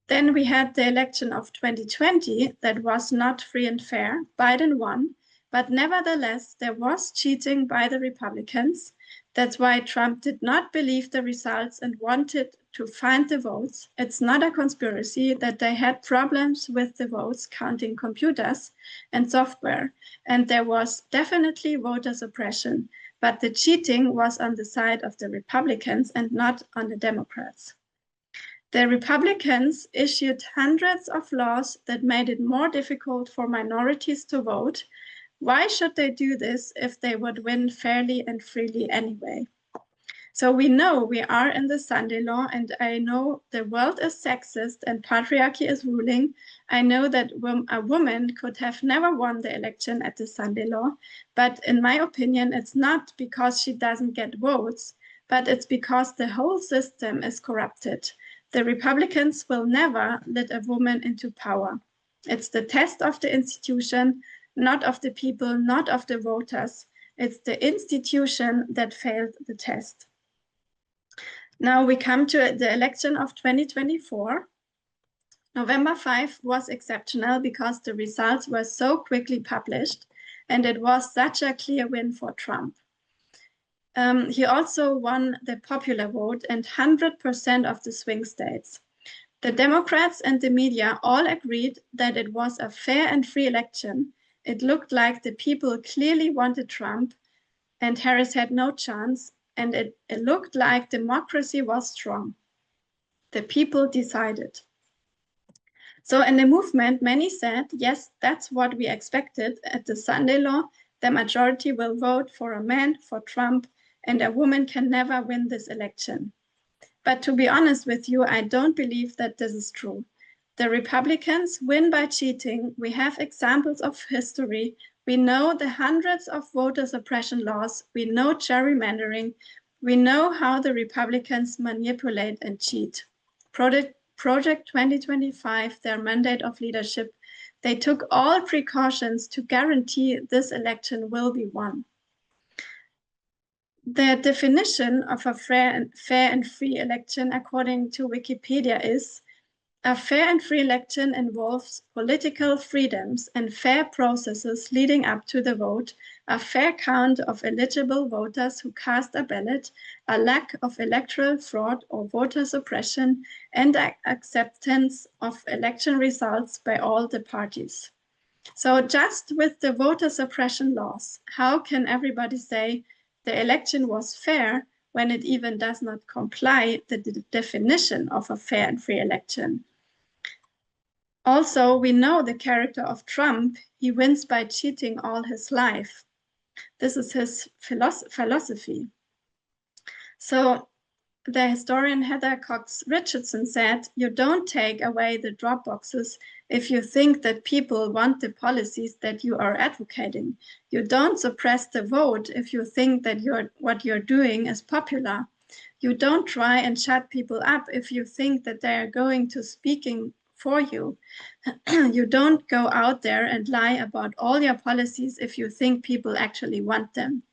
Then we had the election of 2020 that was not free and fair. Biden won, but nevertheless, there was cheating by the Republicans. That's why Trump did not believe the results and wanted to find the votes. It's not a conspiracy that they had problems with the votes counting computers and software. And there was definitely voter suppression, but the cheating was on the side of the Republicans and not on the Democrats. The Republicans issued hundreds of laws that made it more difficult for minorities to vote. Why should they do this if they would win fairly and freely anyway? So we know we are in the Sunday law, and I know the world is sexist and patriarchy is ruling. I know that a woman could have never won the election at the Sunday law, but in my opinion, it's not because she doesn't get votes, but it's because the whole system is corrupted. The Republicans will never let a woman into power. It's the test of the institution, not of the people, not of the voters. It's the institution that failed the test. Now we come to the election of 2024. November 5 was exceptional because the results were so quickly published, and it was such a clear win for Trump. He also won the popular vote and 100% of the swing states. The Democrats and the media all agreed that it was a fair and free election. It looked like the people clearly wanted Trump and Harris had no chance, and it looked like democracy was strong. The people decided. So in the movement, many said, yes, that's what we expected. At the Sunday law, the majority will vote for a man, for Trump, and a woman can never win this election. But to be honest with you, I don't believe that this is true. The Republicans win by cheating. We have examples of history. We know the hundreds of voter suppression laws. We know gerrymandering. We know how the Republicans manipulate and cheat. Project 2025, their mandate of leadership, they took all precautions to guarantee this election will be won. The definition of a fair and free election, according to Wikipedia, is a fair and free election involves political freedoms and fair processes leading up to the vote, a fair count of eligible voters who cast a ballot, a lack of electoral fraud or voter suppression, and acceptance of election results by all the parties. So just with the voter suppression laws, how can everybody say the election was fair when it even does not comply with the definition of a fair and free election? Also, we know the character of Trump. He wins by cheating all his life. This is his philosophy. So the historian Heather Cox Richardson said, "You don't take away the drop boxes if you think that people want the policies that you are advocating. You don't suppress the vote if you think that what you're doing is popular. You don't try and shut people up if you think that they are going to speaking for you. You don't go out there and lie about all your policies if you think people actually want them."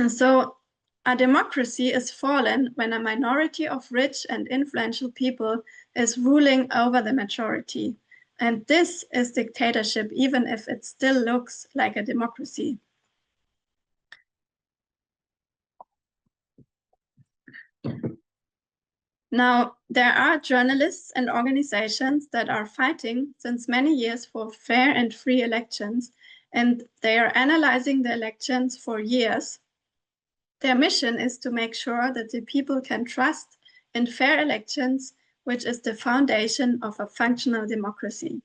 So a democracy is fallen when a minority of rich and influential people is ruling over the majority. And this is dictatorship, even if it still looks like a democracy. Now, there are journalists and organizations that are fighting since many years for fair and free elections, and they are analyzing the elections for years. Their mission is to make sure that the people can trust in fair elections, which is the foundation of a functional democracy.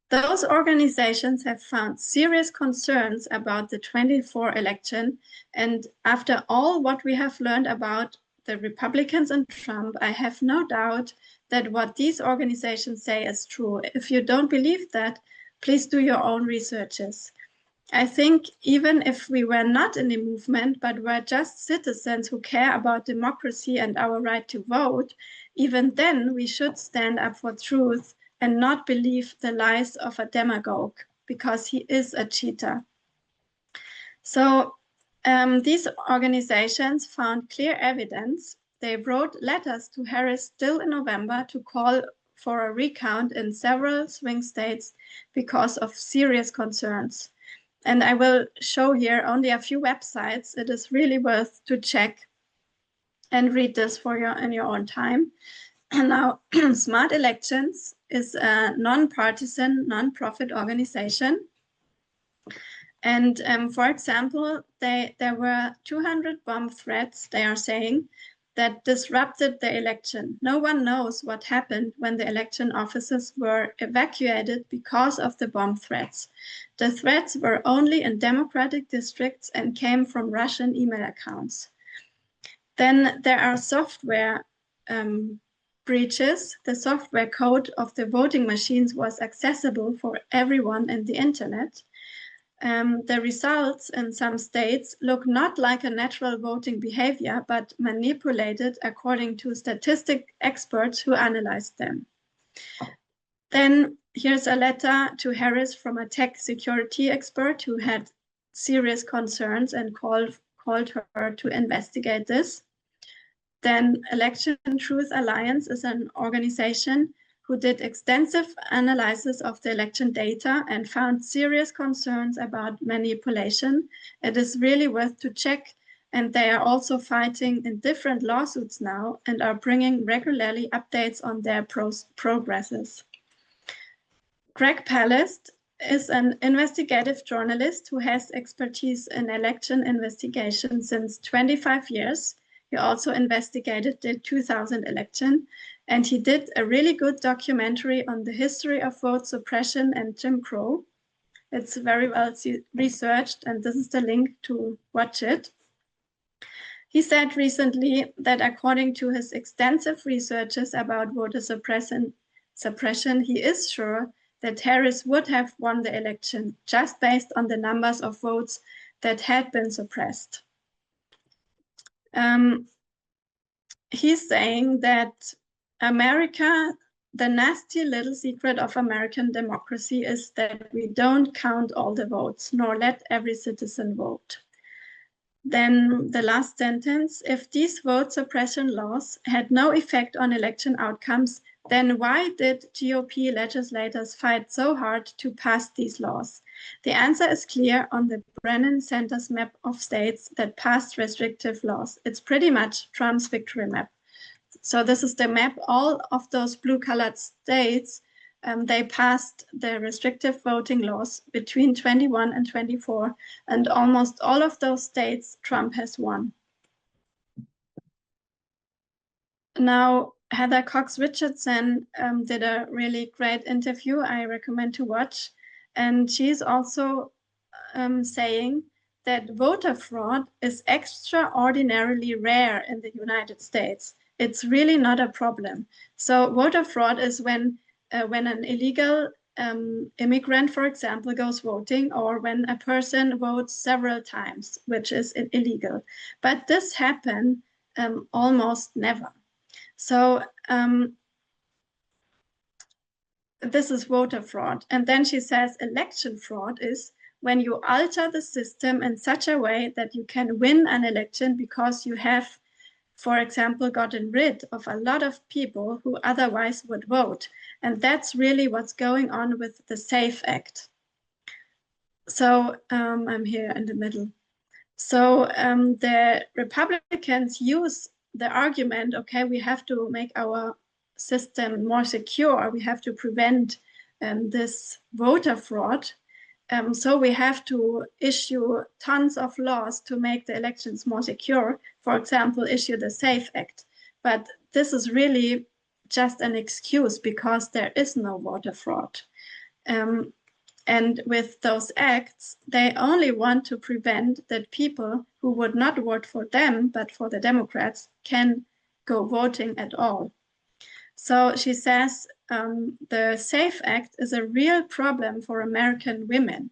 Those organizations have found serious concerns about the 24 election, and after all what we have learned about the Republicans and Trump, I have no doubt that what these organizations say is true. If you don't believe that, please do your own researches. I think even if we were not in the movement, but were just citizens who care about democracy and our right to vote, even then we should stand up for truth and not believe the lies of a demagogue, because he is a cheater. So these organizations found clear evidence. They wrote letters to Harris still in November to call for a recount in several swing states because of serious concerns. And I will show here only a few websites. It is really worth to check and read this in your own time. And now, Smart Elections is a non-partisan, non-profit organization. And for example, there were 200 bomb threats, they are saying, that disrupted the election. No one knows what happened when the election officers were evacuated because of the bomb threats. The threats were only in Democratic districts and came from Russian email accounts. Then there are software breaches. The software code of the voting machines was accessible for everyone in the internet. The results in some states look not like a natural voting behavior, but manipulated according to statistic experts who analyzed them. Then here's a letter to Harris from a tech security expert who had serious concerns and called her to investigate this. Then Election Truth Alliance is an organization who did extensive analysis of the election data and found serious concerns about manipulation. It is really worth to check, and they are also fighting in different lawsuits now and are bringing regularly updates on their progresses. Greg Palast is an investigative journalist who has expertise in election investigation since 25 years. He also investigated the 2000 election, and he did a really good documentary on the history of vote suppression and Jim Crow. It's very well researched, and this is the link to watch it. He said recently that according to his extensive researches about voter suppression, he is sure that Harris would have won the election just based on the numbers of votes that had been suppressed. He's saying that America, the nasty little secret of American democracy is that we don't count all the votes, nor let every citizen vote. Then the last sentence, if these vote suppression laws had no effect on election outcomes, then why did GOP legislators fight so hard to pass these laws? The answer is clear on the Brennan Center's map of states that passed restrictive laws. It's pretty much Trump's victory map. So this is the map. All of those blue-colored states, they passed the restrictive voting laws between 21 and 24, and almost all of those states Trump has won. Now, Heather Cox Richardson did a really great interview I recommend to watch. And she's also saying that voter fraud is extraordinarily rare in the United States. It's really not a problem. So voter fraud is when an illegal immigrant, for example, goes voting, or when a person votes several times, which is illegal. But this happens almost never. So this is voter fraud. And then she says election fraud is when you alter the system in such a way that you can win an election because you have, for example, gotten rid of a lot of people who otherwise would vote. And that's really what's going on with the SAFE Act. So I'm here in the middle. So the Republicans use the argument, okay, we have to make our system more secure. We have to prevent this voter fraud. So we have to issue tons of laws to make the elections more secure. For example, issue the SAFE Act. But this is really just an excuse because there is no voter fraud. And with those acts, they only want to prevent that people who would not vote for them, but for the Democrats, can go voting at all. So she says the SAFE Act is a real problem for American women.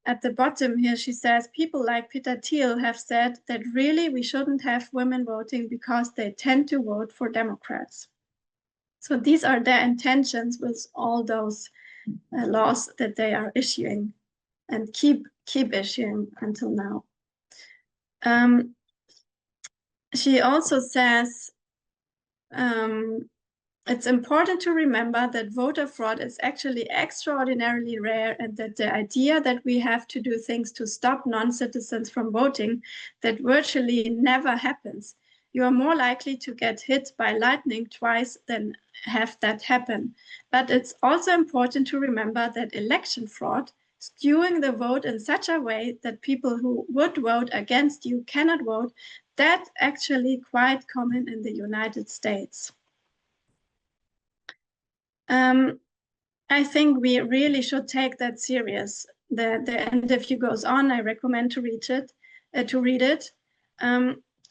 At the bottom here, she says, people like Peter Thiel have said that really we shouldn't have women voting because they tend to vote for Democrats. So these are their intentions with all those laws that they are issuing and keep issuing until now. She also says it's important to remember that voter fraud is actually extraordinarily rare, and that the idea that we have to do things to stop non-citizens from voting, that virtually never happens. You are more likely to get hit by lightning twice than have that happen. But it's also important to remember that election fraud, skewing the vote in such a way that people who would vote against you cannot vote, that's actually quite common in the United States. I think we really should take that serious. The interview goes on. I recommend to read it.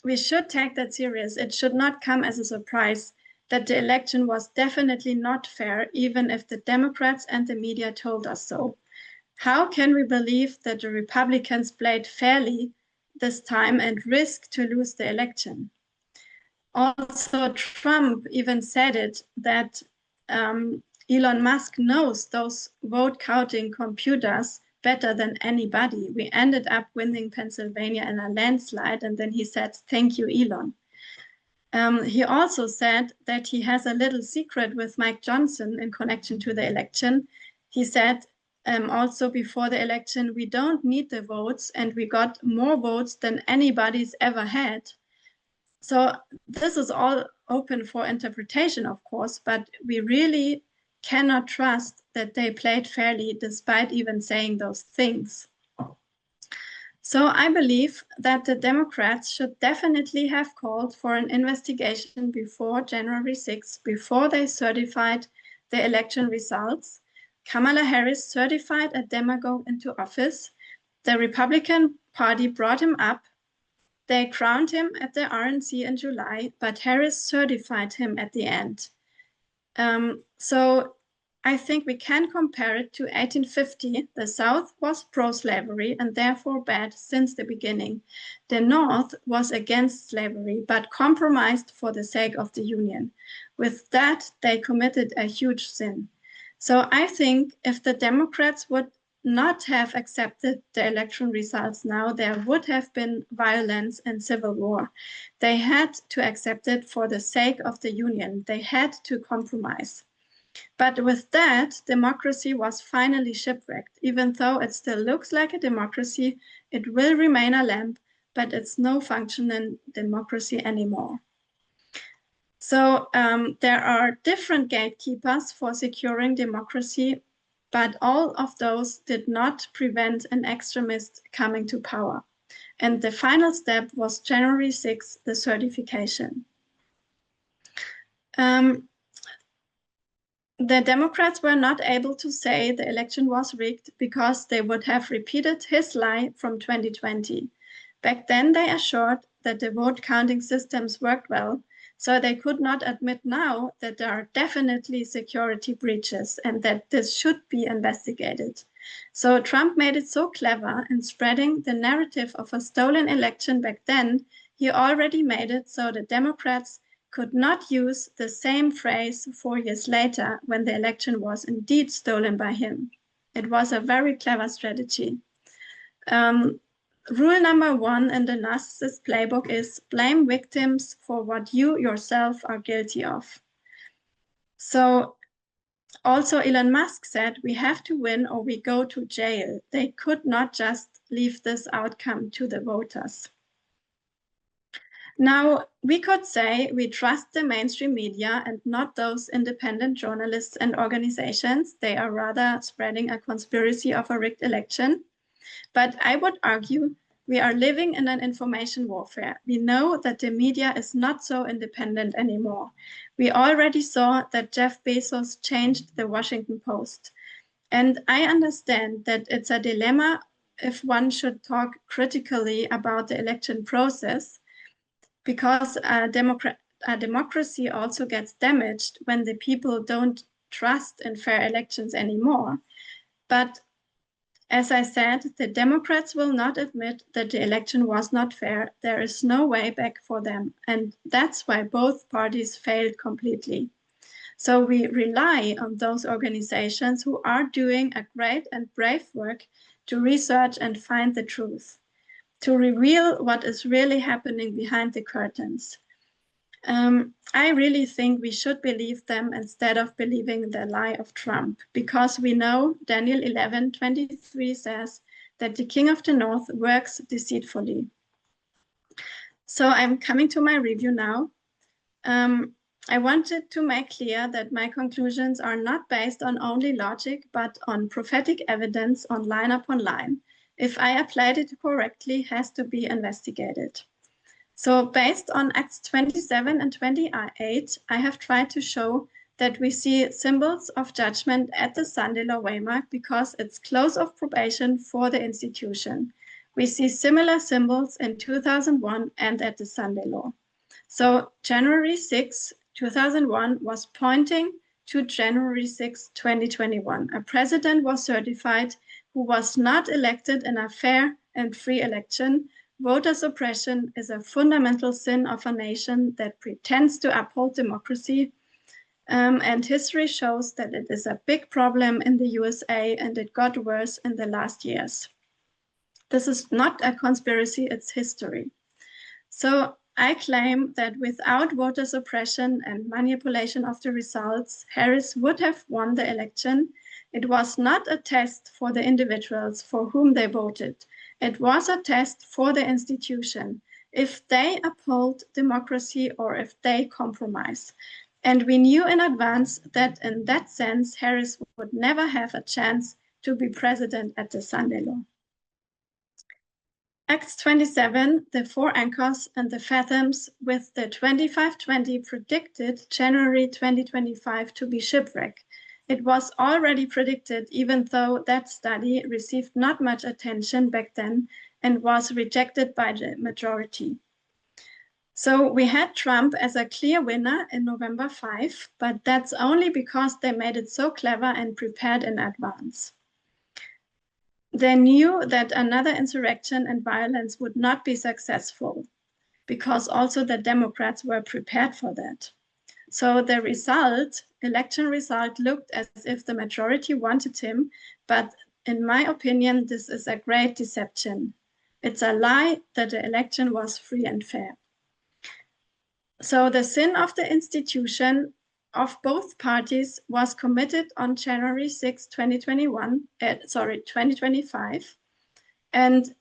We should take that serious. It should not come as a surprise that the election was definitely not fair, even if the Democrats and the media told us so. How can we believe that the Republicans played fairly this time and risked to lose the election? Also, Trump even said it, that Elon Musk knows those vote counting computers better than anybody. We ended up winning Pennsylvania in a landslide, and then he said, thank you, Elon. He also said that he has a little secret with Mike Johnson in connection to the election. He said also before the election, we don't need the votes, and we got more votes than anybody's ever had. So this is all open for interpretation, of course, but we really cannot trust that they played fairly despite even saying those things. So I believe that the Democrats should definitely have called for an investigation before January 6th, before they certified the election results. Kamala Harris certified a demagogue into office. The Republican Party brought him up. They crowned him at the RNC in July, but Harris certified him at the end. So I think we can compare it to 1850. The South was pro-slavery and therefore bad since the beginning. The North was against slavery, but compromised for the sake of the Union. With that, they committed a huge sin. So I think if the Democrats would not have accepted the election results now, there would have been violence and civil war. They had to accept it for the sake of the Union. They had to compromise. But with that, democracy was finally shipwrecked. Even though it still looks like a democracy, it will remain a lamp, but it's no functioning democracy anymore. So there are different gatekeepers for securing democracy, but all of those did not prevent an extremist coming to power. And the final step was January 6th, the certification. The Democrats were not able to say the election was rigged because they would have repeated his lie from 2020. Back then, they assured that the vote counting systems worked well, so they could not admit now that there are definitely security breaches and that this should be investigated. So Trump made it so clever in spreading the narrative of a stolen election back then, he already made it so the Democrats could not use the same phrase 4 years later when the election was indeed stolen by him. It was a very clever strategy. Rule number 1 in the narcissist playbook is blame victims for what you yourself are guilty of. So also Elon Musk said, we have to win or we go to jail. They could not just leave this outcome to the voters. Now, we could say we trust the mainstream media and not those independent journalists and organizations. They are rather spreading a conspiracy of a rigged election. But I would argue we are living in an information warfare. We know that the media is not so independent anymore. We already saw that Jeff Bezos changed the Washington Post. And I understand that it's a dilemma if one should talk critically about the election process, because a democracy also gets damaged when the people don't trust in fair elections anymore. But as I said, the Democrats will not admit that the election was not fair. There is no way back for them. And that's why both parties failed completely. So we rely on those organizations who are doing a great and brave work to research and find the truth, to reveal what is really happening behind the curtains. I really think we should believe them instead of believing the lie of Trump, because we know Daniel 11:23 says that the king of the north works deceitfully. So I'm coming to my review now. I wanted to make clear that my conclusions are not based on only logic, but on prophetic evidence on line upon line. If I applied it correctly, it has to be investigated. So based on Acts 27 and 28, I have tried to show that we see symbols of judgment at the Sunday law waymark because it's close of probation for the institution. We see similar symbols in 2001 and at the Sunday law. So January 6, 2001 was pointing to January 6, 2021. A president was certified who was not elected in a fair and free election. Voter suppression is a fundamental sin of a nation that pretends to uphold democracy. And history shows that it is a big problem in the USA and it got worse in the last years. This is not a conspiracy, it's history. So I claim that without voter suppression and manipulation of the results, Harris would have won the election. It was not a test for the individuals for whom they voted. It was a test for the institution, if they uphold democracy or if they compromise. And we knew in advance that in that sense, Harris would never have a chance to be president at the Sunday law. Acts 27, the 4 anchors and the fathoms with the 2520 predicted January 2025 to be shipwreck. It was already predicted, even though that study received not much attention back then and was rejected by the majority. So we had Trump as a clear winner in November 5, but that's only because they made it so clever and prepared in advance. They knew that another insurrection and violence would not be successful, because also the Democrats were prepared for that. So the election result looked as if the majority wanted him, but in my opinion, this is a great deception. It's a lie that the election was free and fair. So the sin of the institution of both parties was committed on January 6, 2025. And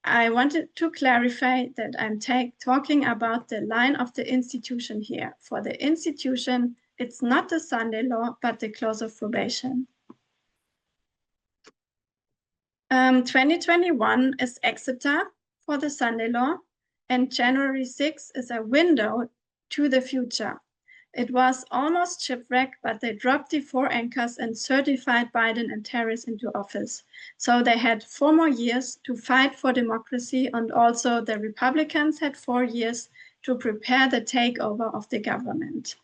I wanted to clarify that I'm talking about the line of the institution here. For the institution, it's not the Sunday law, but the close of probation. 2021 is Exeter for the Sunday law, and January 6 is a window to the future. It was almost shipwreck, but they dropped the 4 anchors and certified Biden and Harris into office. So they had 4 more years to fight for democracy, and also the Republicans had 4 years to prepare the takeover of the government.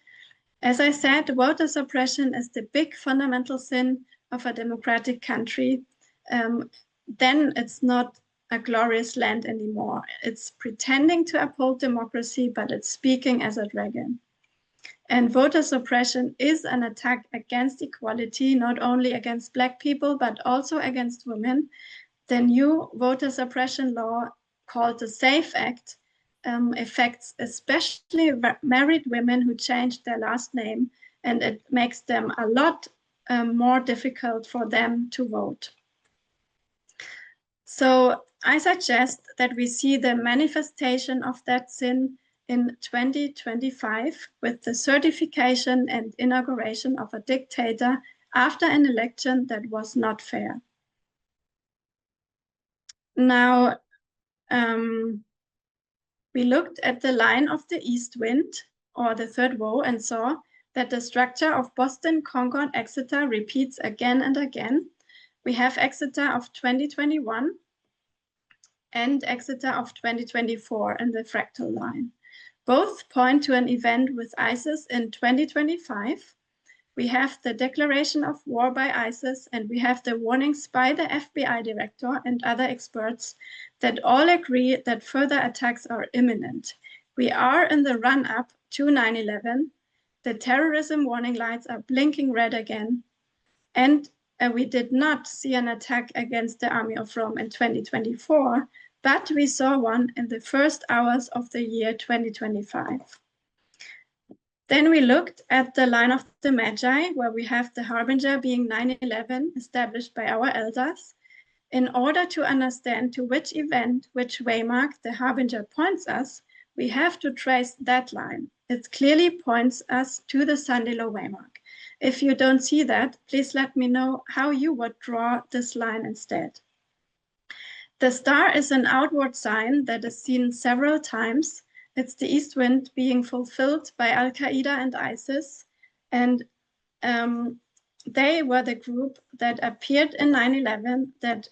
As I said, voter suppression is the big fundamental sin of a democratic country. Then it's not a glorious land anymore. It's pretending to uphold democracy, but it's speaking as a dragon. And voter suppression is an attack against equality, not only against Black people, but also against women. The new voter suppression law, called the SAFE Act, affects especially married women who changed their last name, and it makes them a lot more difficult for them to vote. So I suggest that we see the manifestation of that sin in 2025 with the certification and inauguration of a dictator after an election that was not fair. Now, we looked at the line of the east wind, or the third row, and saw that the structure of Boston, Concord, Exeter repeats again and again. We have Exeter of 2021 and Exeter of 2024 in the fractal line. Both point to an event with ISIS in 2025. We have the declaration of war by ISIS, and we have the warnings by the FBI director and other experts that all agree that further attacks are imminent. We are in the run-up to 9/11. The terrorism warning lights are blinking red again. And we did not see an attack against the Army of Rome in 2024, but we saw one in the first hours of the year 2025. Then we looked at the line of the Magi, where we have the harbinger being 9/11, established by our elders. In order to understand to which event, which waymark the harbinger points us, we have to trace that line. It clearly points us to the Sunday Law waymark. If you don't see that, please let me know how you would draw this line instead. The star is an outward sign that is seen several times. It's the east wind being fulfilled by Al-Qaeda and ISIS. And they were the group that appeared in 9/11, that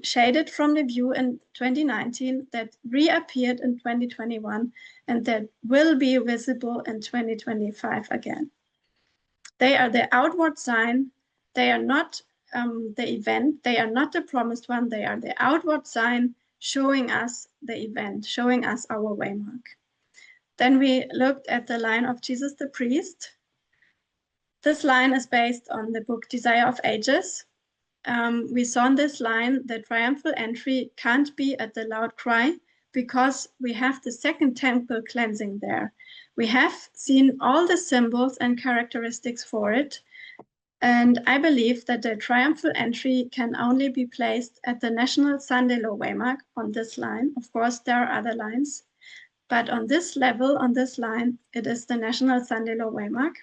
shaded from the view in 2019, that reappeared in 2021, and that will be visible in 2025 again. They are the outward sign. They are not the event. They are not the promised one. They are the outward sign showing us the event, showing us our waymark. Then we looked at the line of Jesus the priest. This line is based on the book Desire of Ages. We saw in this line the triumphal entry can't be at the loud cry because we have the second temple cleansing there. We have seen all the symbols and characteristics for it. And I believe that the triumphal entry can only be placed at the National Sunday Law waymark on this line. Of course, there are other lines, but on this level, on this line, it is the National Sunday Law waymark.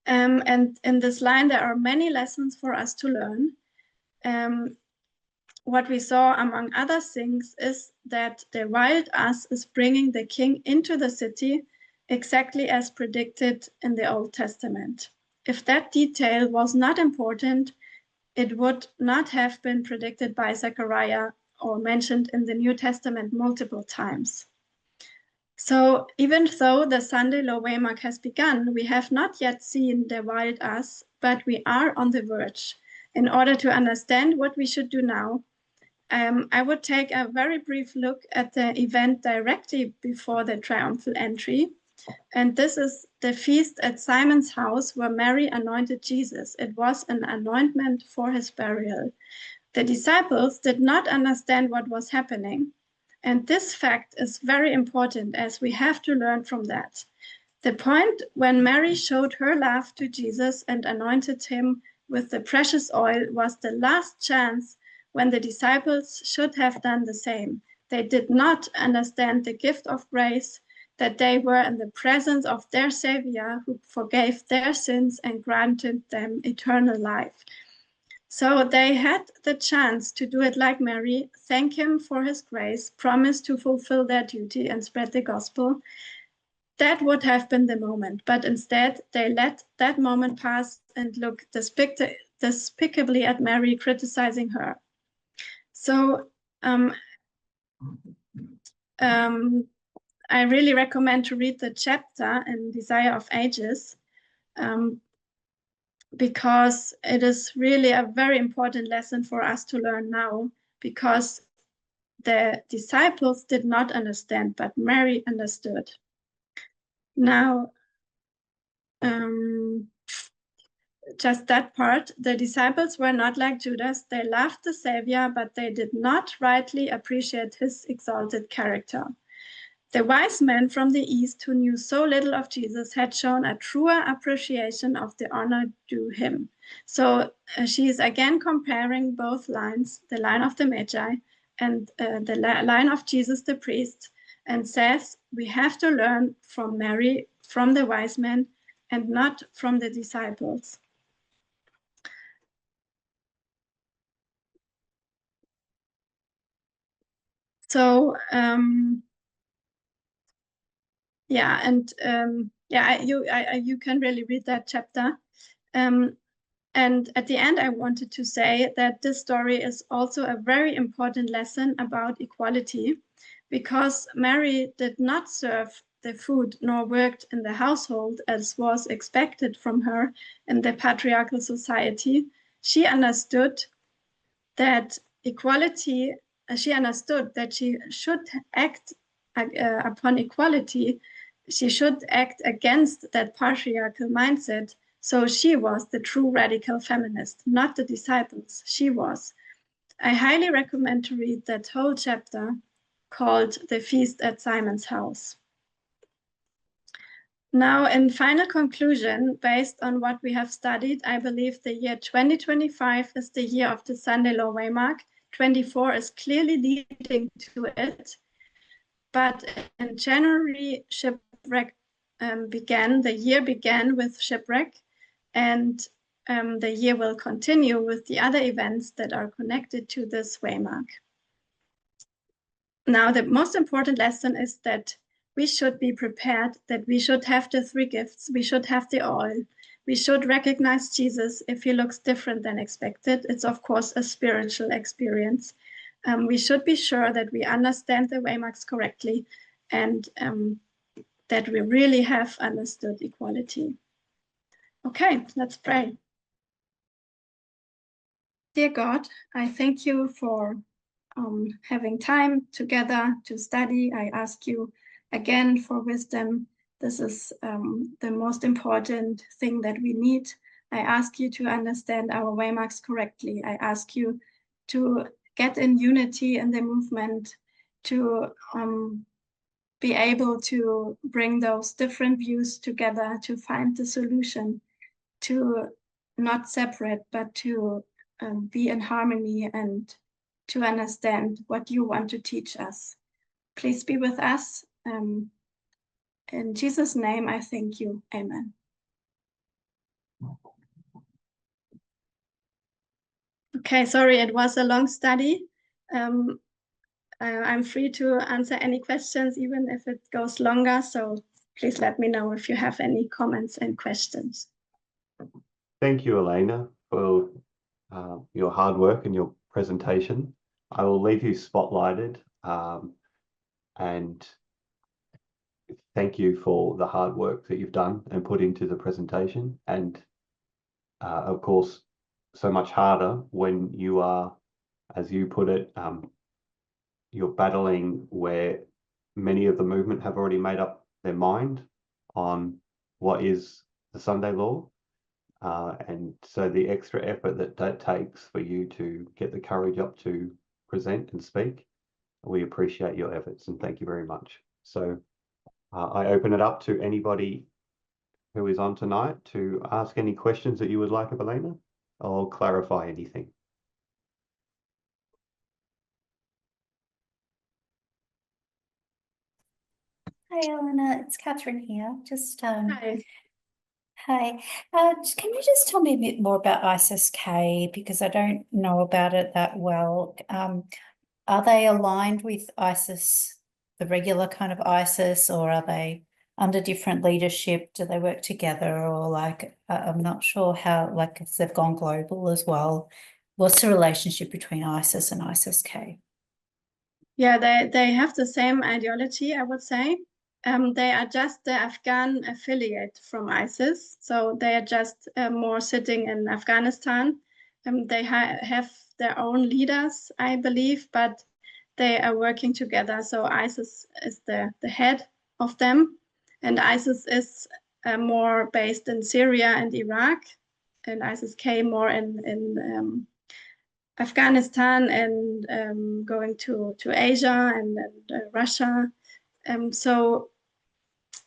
And in this line, there are many lessons for us to learn. What we saw, among other things, is that the wild ass is bringing the king into the city exactly as predicted in the Old Testament. If that detail was not important, it would not have been predicted by Zechariah or mentioned in the New Testament multiple times. So even though the Sunday Law waymark has begun, we have not yet seen the wild ass, but we are on the verge. In order to understand what we should do now, I would take a very brief look at the event directly before the triumphal entry. And this is the feast at Simon's house where Mary anointed Jesus. It was an anointment for his burial. The disciples did not understand what was happening. And this fact is very important, as we have to learn from that. The point when Mary showed her love to Jesus and anointed him with the precious oil was the last chance when the disciples should have done the same. They did not understand the gift of grace, that they were in the presence of their Savior who forgave their sins and granted them eternal life. So they had the chance to do it like Mary, thank him for his grace, promise to fulfill their duty and spread the gospel. that would have been the moment, but instead they let that moment pass and look despicably at Mary, criticizing her. So I really recommend to read the chapter in Desire of Ages, because it is really a very important lesson for us to learn now, because the disciples did not understand, but Mary understood. Now, just that part, the disciples were not like Judas. They loved the Savior, but they did not rightly appreciate his exalted character. The wise men from the East, who knew so little of Jesus, had shown a truer appreciation of the honor due him. So she is again comparing both lines, the line of the Magi and the line of Jesus the priest, and says we have to learn from Mary, from the wise men, and not from the disciples. So yeah, and yeah, you can really read that chapter. And at the end, I wanted to say that this story is also a very important lesson about equality, because Mary did not serve the food nor worked in the household as was expected from her in the patriarchal society. She understood that equality, she understood that she should act upon equality, she should act against that patriarchal mindset. So she was the true radical feminist, not the disciples. She was. I highly recommend to read that whole chapter called The Feast at Simon's House. Now, in final conclusion, based on what we have studied, I believe the year 2025 is the year of the Sunday Law Waymark. 24 is clearly leading to it. But in January, shipwreck began. The year began with shipwreck, and the year will continue with the other events that are connected to this waymark. Now, the most important lesson is that we should be prepared, that we should have the three gifts, we should have the oil, we should recognize Jesus if he looks different than expected. It's, of course, a spiritual experience. We should be sure that we understand the waymarks correctly, and that we really have understood equality. Okay, let's pray. Dear God, I thank you for having time together to study. I ask you again for wisdom. This is the most important thing that we need. I ask you to understand our waymarks correctly. I ask you to get in unity in the movement, to be able to bring those different views together, to find the solution, to not separate, but to be in harmony and to understand what you want to teach us. Please be with us. In Jesus' name, I thank you. Amen. Okay, sorry, it was a long study. I'm free to answer any questions, even if it goes longer. So please let me know if you have any comments and questions. Thank you, Elena, for your hard work and your presentation. I will leave you spotlighted, and thank you for the hard work that you've done and put into the presentation. And of course, so much harder when you are, as you put it, you're battling where many of the movement have already made up their mind on what is the Sunday law. And so the extra effort that takes for you to get the courage up to present and speak, we appreciate your efforts and thank you very much. So I open it up to anybody who is on tonight to ask any questions that you would like of Elena or clarify anything. Hi, Elena. It's Catherine here. Just Hi. Hi. Can you just tell me a bit more about ISIS K, because I don't know about it that well. Are they aligned with ISIS, the regular kind of ISIS, or are they under different leadership? Do they work together, or like I'm not sure how, like if they've gone global as well? What's the relationship between ISIS and ISIS-K? Yeah, they have the same ideology, I would say. They are just the Afghan affiliate from ISIS, so they are just more sitting in Afghanistan. They have their own leaders, I believe, but they are working together. So ISIS is the head of them, and ISIS is more based in Syria and Iraq, and ISIS-K more in Afghanistan and going to Asia and Russia. So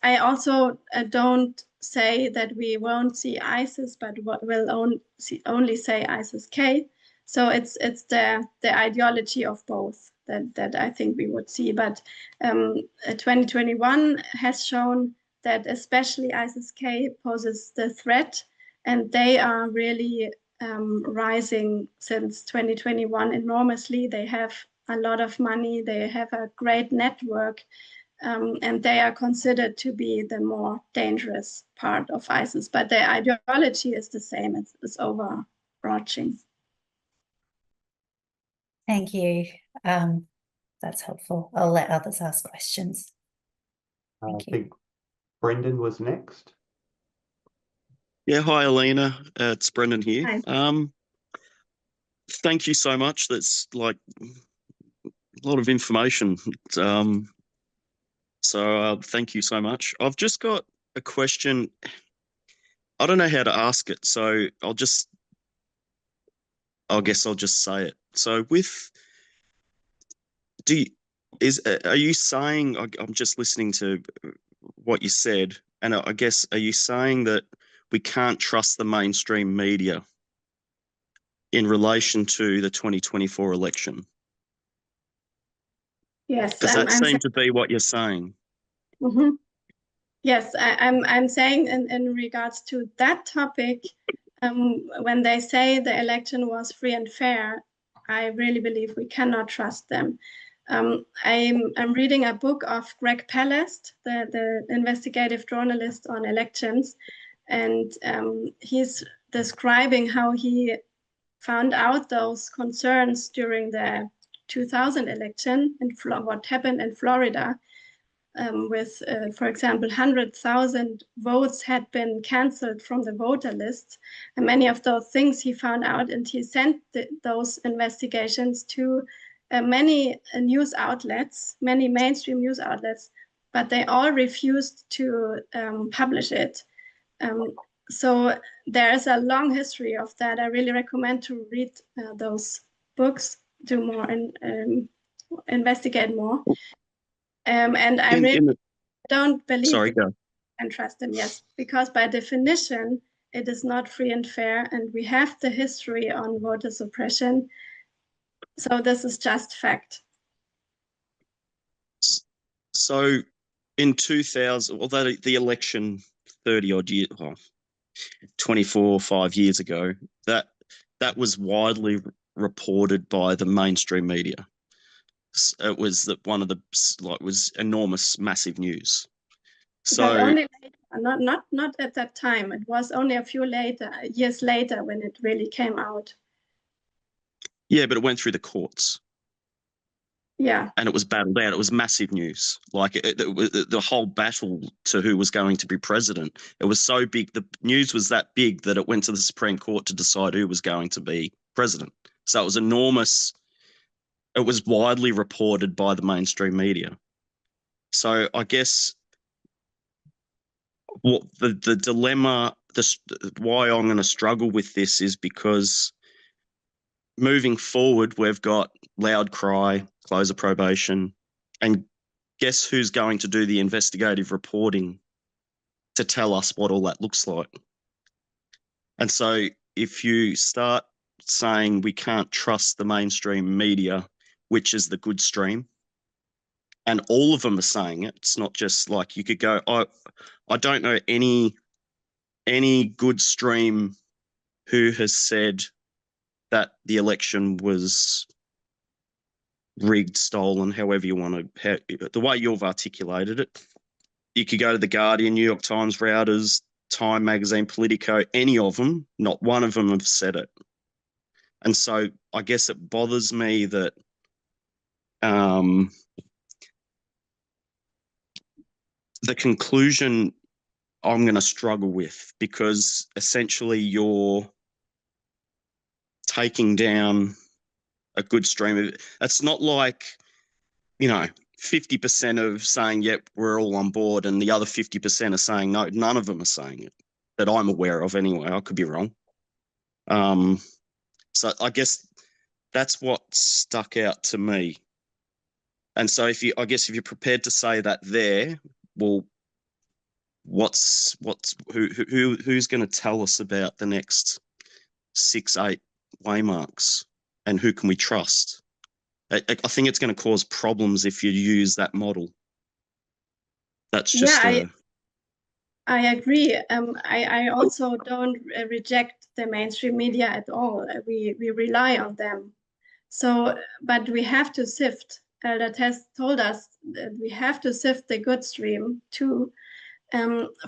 I also don't say that we won't see ISIS, but will only say ISIS-K. So it's the ideology of both that I think we would see. But 2021 has shown that especially ISIS-K poses the threat, and they are really rising since 2021 enormously. They have a lot of money. They have a great network. And they are considered to be the more dangerous part of ISIS, but their ideology is the same. It's overarching. Thank you. That's helpful. I'll let others ask questions. I Thank you. think Brendan was next. Yeah, hi, Alina. It's Brendan here. Hi. Thank you so much. That's like a lot of information. So thank you so much. I've just got a question. I don't know how to ask it, so I guess I'll just say it. So are you saying, I'm just listening to what you said, and I guess, are you saying that we can't trust the mainstream media in relation to the 2024 election? Yes, Does that I'm seem to be what you're saying? Mm-hmm. Yes, I'm saying in regards to that topic, when they say the election was free and fair, I really believe we cannot trust them. I'm reading a book of Greg Palast, the investigative journalist on elections, and he's describing how he found out those concerns during the 2000 election and what happened in Florida. With, for example, 100,000 votes had been cancelled from the voter list. And many of those things he found out, and he sent those investigations to many news outlets, many mainstream news outlets, but they all refused to publish it. So there's a long history of that. I really recommend to read those books, do more and investigate more. And I really don't believe Sorry, that go. we can trust them, yes, because by definition, it is not free and fair. And we have the history on voter suppression. So this is just fact. So in 2000, although the election 30 odd years, 24, 5 years ago, that was widely reported by the mainstream media. It was was enormous, massive news. So but only later, not at that time. It was only a few years later when it really came out. yeah, but it went through the courts. Yeah. And it was battled out. It was massive news. Like the whole battle to who was going to be president. It was so big. The news was that big that it went to the Supreme Court to decide who was going to be president. So it was enormous. It was widely reported by the mainstream media. So I guess what the dilemma, why I'm going to struggle with this is because moving forward, we've got loud cry, close of probation, and guess who's going to do the investigative reporting to tell us what all that looks like? And so if you start saying we can't trust the mainstream media, which is the good stream, and all of them are saying it, it's not just like you could go, I don't know any good stream who has said that the election was rigged, stolen, however you want to, the way you've articulated it. you could go to The Guardian, New York Times, Reuters, Time Magazine, Politico, any of them, not one of them have said it. And so I guess it bothers me that the conclusion I'm going to struggle with, because essentially you're taking down a good stream of it. It's not like, 50% of saying, yep, we're all on board, and the other 50% are saying no. None of them are saying it that I'm aware of anyway. I could be wrong. So I guess that's what stuck out to me. And so if you're prepared to say that there, well, who's going to tell us about the next 6-8 waymarks, and who can we trust? I think it's going to cause problems if you use that model. That's just I agree. I also don't reject the mainstream media at all. We rely on them. So, but we have to sift. That has told us that we have to sift the good stream too.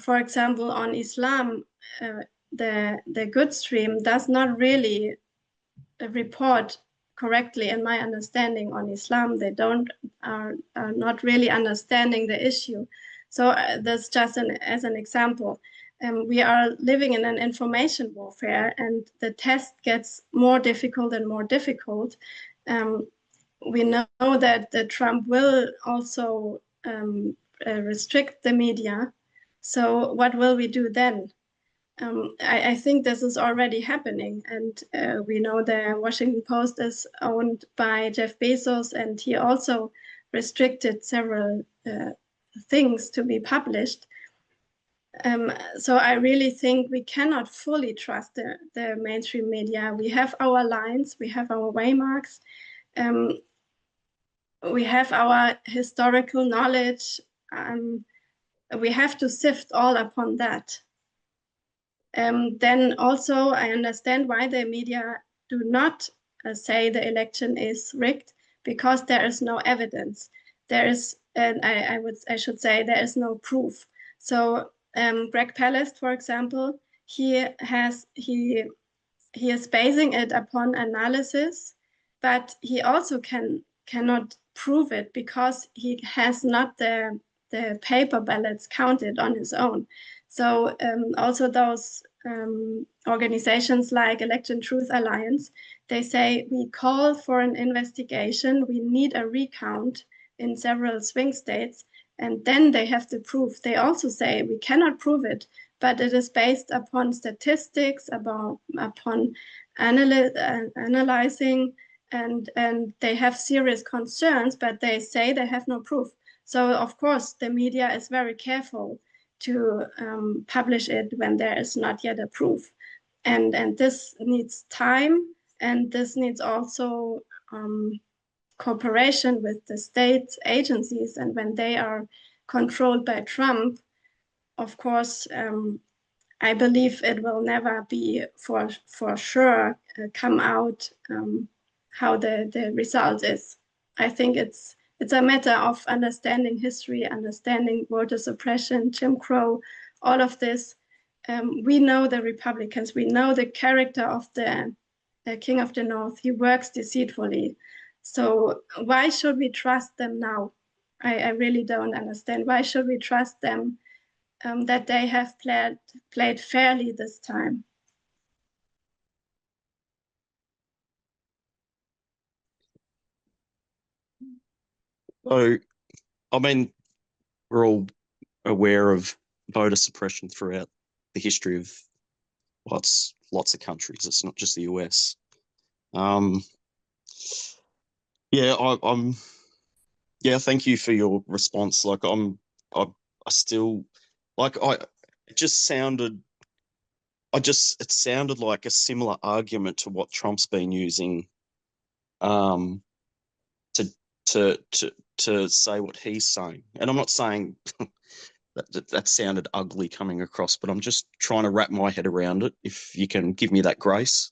For example, on Islam, the good stream does not really report correctly, in my understanding, on Islam. They are not really understanding the issue. So that's just as an example. We are living in an information warfare, and the test gets more difficult and more difficult. We know that Trump will also restrict the media. So what will we do then? I think this is already happening, and we know the Washington Post is owned by Jeff Bezos, and he also restricted several things to be published. So I really think we cannot fully trust the mainstream media. We have our lines, we have our waymarks, we have our historical knowledge. We have to sift all upon that. Then also I understand why the media do not say the election is rigged, because there is no evidence. There is, and I should say, there is no proof. So Greg Palast, for example, he is basing it upon analysis, but he also cannot prove it, because he has not the paper ballots counted on his own. So also those organizations like Election Truth Alliance, they say we call for an investigation, we need a recount in several swing states, and then they have the proof. They also say we cannot prove it, but it is based upon statistics, upon analyzing, and they have serious concerns, but they say they have no proof. So of course the media is very careful to publish it when there is not yet a proof. And this needs time, and this needs also cooperation with the state agencies. And when they are controlled by Trump, of course, I believe it will never be for sure come out how the result is. I think it's a matter of understanding history, understanding voter suppression, Jim Crow, all of this. We know the Republicans, we know the character of the King of the North. He works deceitfully. So why should we trust them now? I really don't understand. Why should we trust them that they have played fairly this time? So, I mean, we're all aware of voter suppression throughout the history of lots of countries. It's not just the US. Thank you for your response. Like it sounded like a similar argument to what Trump's been using to say what he's saying. And I'm not saying that sounded ugly coming across, but I'm just trying to wrap my head around it, if you can give me that grace.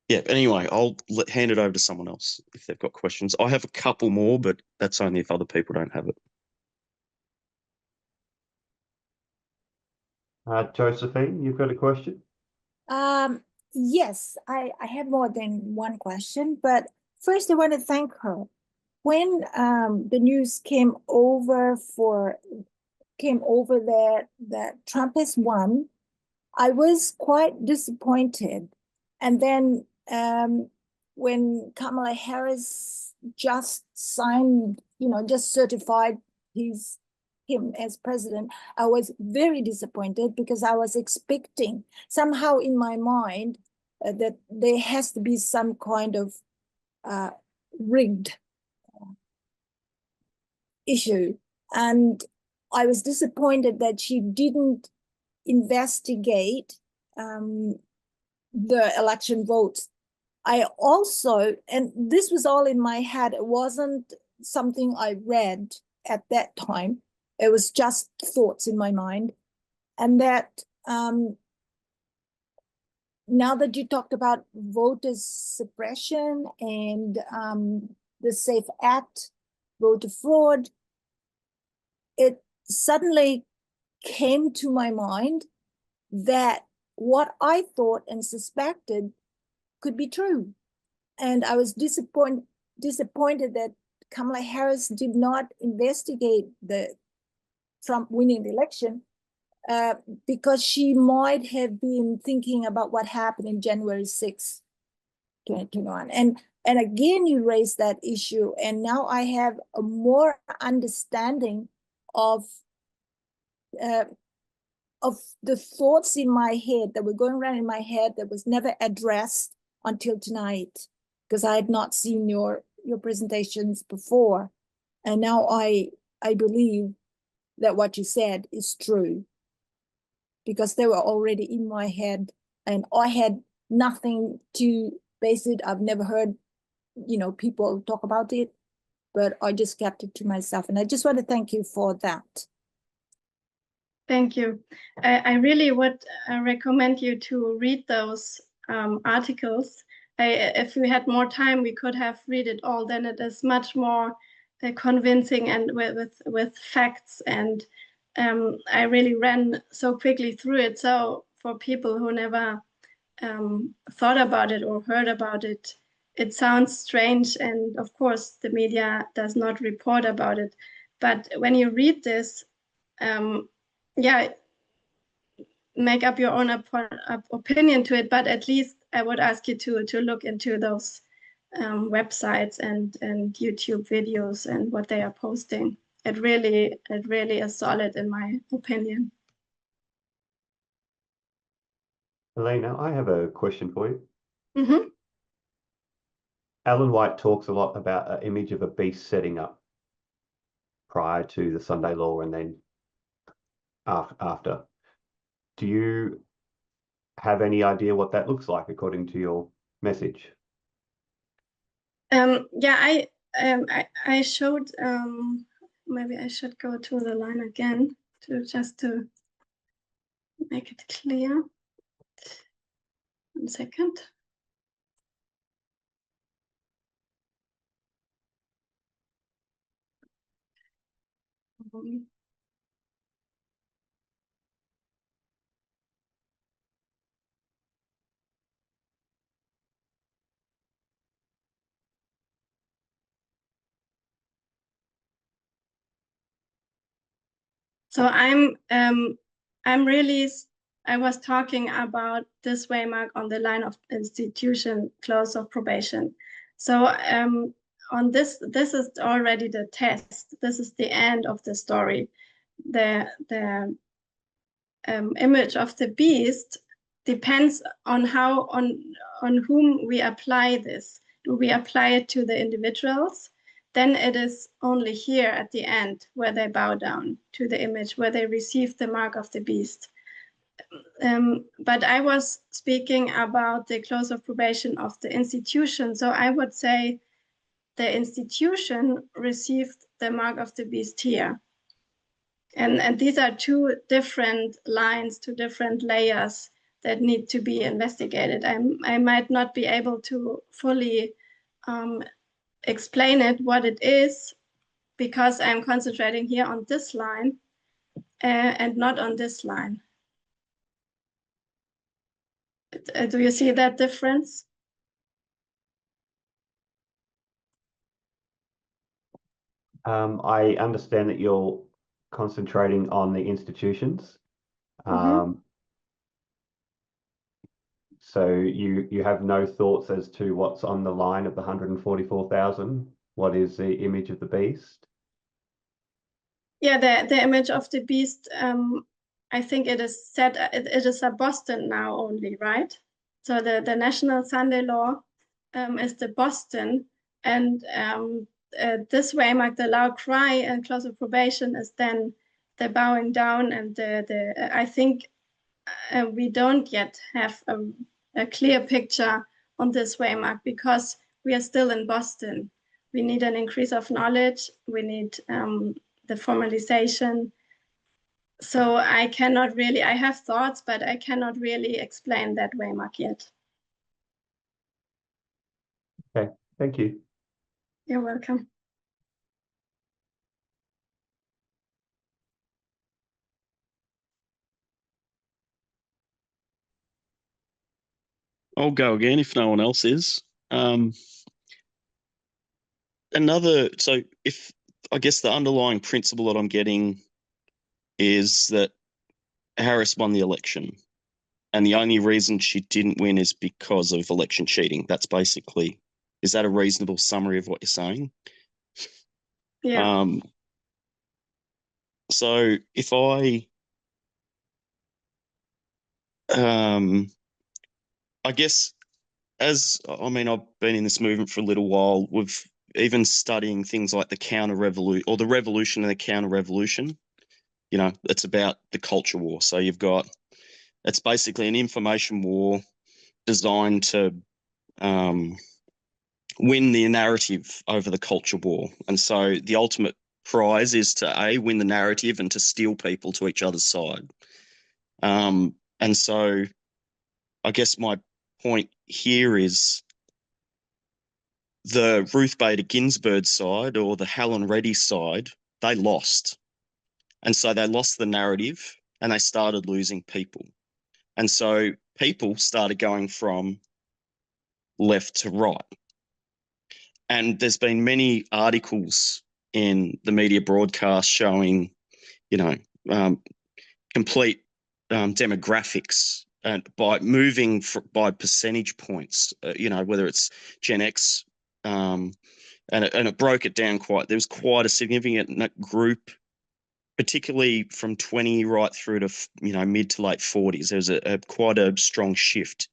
Anyway, I'll hand it over to someone else if they've got questions. I have a couple more, but that's only if other people don't have it. Josephine, you've got a question? Yes, I have more than one question, but first I want to thank her. When the news came over that Trump has won, I was quite disappointed. And then when Kamala Harris just signed, just certified him as president, I was very disappointed because I was expecting somehow in my mind that there has to be some kind of rigged issue. And I was disappointed that she didn't investigate the election votes. I also, and this was all in my head, it wasn't something I read at that time. It was just thoughts in my mind. And that now that you talked about voter suppression and the Safe Act, voter fraud, it suddenly came to my mind that what I thought and suspected could be true. And I was disappointed that Kamala Harris did not investigate the Trump winning the election because she might have been thinking about what happened in January 6, 2021. And again, you raised that issue. And now I have a more understanding of the thoughts in my head that were going around in my head that was never addressed until tonight, because I had not seen your presentations before. And now I believe that what you said is true, because they were already in my head and I had nothing to base it. I've never heard, people talk about it, but I just kept it to myself. And I just want to thank you for that. Thank you. I really would recommend you to read those articles. If we had more time, we could have read it all. Then it is much more convincing and with facts. And I really ran so quickly through it. So for people who never thought about it or heard about it, it sounds strange. And of course, the media does not report about it. But when you read this, yeah, make up your own opinion to it, but at least I would ask you to look into those websites and YouTube videos and what they are posting. It really is solid in my opinion. Elena, I have a question for you. Mm-hmm. Ellen White talks a lot about an image of a beast setting up prior to the Sunday law and then after. Do you have any idea what that looks like according to your message? Yeah, I showed, maybe I should go to the line again to make it clear. 1 second. So I was talking about this waymark on the line of institution close of probation. So on this is already the test. This is the end of the story. The image of the beast depends on on whom we apply this. Do we apply it to the individuals? Then it is only here at the end where they bow down to the image, where they receive the mark of the beast. But I was speaking about the close of probation of the institution. So I would say the institution received the mark of the beast here. And these are two different lines, two different layers that need to be investigated. I might not be able to fully explain it, what it is, because I'm concentrating here on this line and not on this line. Do you see that difference? I understand that you're concentrating on the institutions. Mhm. So you have no thoughts as to what's on the line of the 144,000? What is the image of the beast? Yeah, the image of the beast, I think it is said it is a Boston now only, right? So the National Sunday Law is the Boston, and this waymark, the loud cry and close of probation is then the bowing down, and the I think we don't yet have a clear picture on this waymark because we are still in Boston. We need an increase of knowledge. We need the formalization. So I cannot really, I have thoughts, but I cannot really explain that waymark yet. Okay, thank you. You're welcome. I'll go again if no one else is. So if I guess the underlying principle that I'm getting is that Harris won the election, and the only reason she didn't win is because of election cheating. That's basically, is that a reasonable summary of what you're saying? Yeah. So if I guess I've been in this movement for a little while. We've even studying things like the counter-revolution or the revolution and the counter-revolution. It's about the culture war. So it's basically an information war designed to win the narrative over the culture war. And so the ultimate prize is to win the narrative and to steal people to each other's side. And so I guess my point here is the Ruth Bader Ginsburg side or the Helen Reddy side, they lost. And so they lost the narrative and they started losing people. And so people started going from left to right. And there's been many articles in the media broadcast showing, complete demographics and by moving by percentage points, whether it's Gen X, and it broke it down quite. There was quite a significant group, particularly from 20 right through to mid to late 40s. There was a quite a strong shift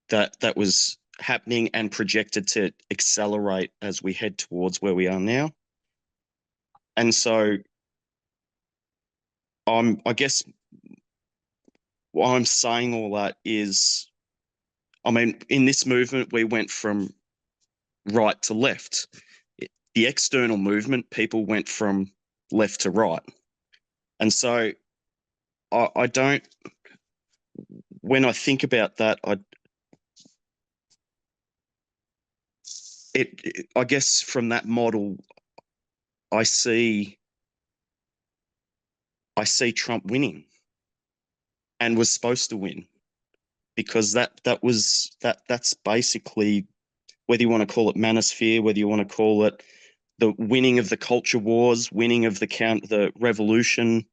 that was happening and projected to accelerate as we head towards where we are now. And so I guess why I'm saying all that is, in this movement, we went from right to left. The external movement, people went from left to right. And so I don't, when I think about that, I guess from that model, I see Trump winning and was supposed to win, because that's basically, whether you want to call it manosphere, whether you want to call it the winning of the culture wars, winning of the revolution,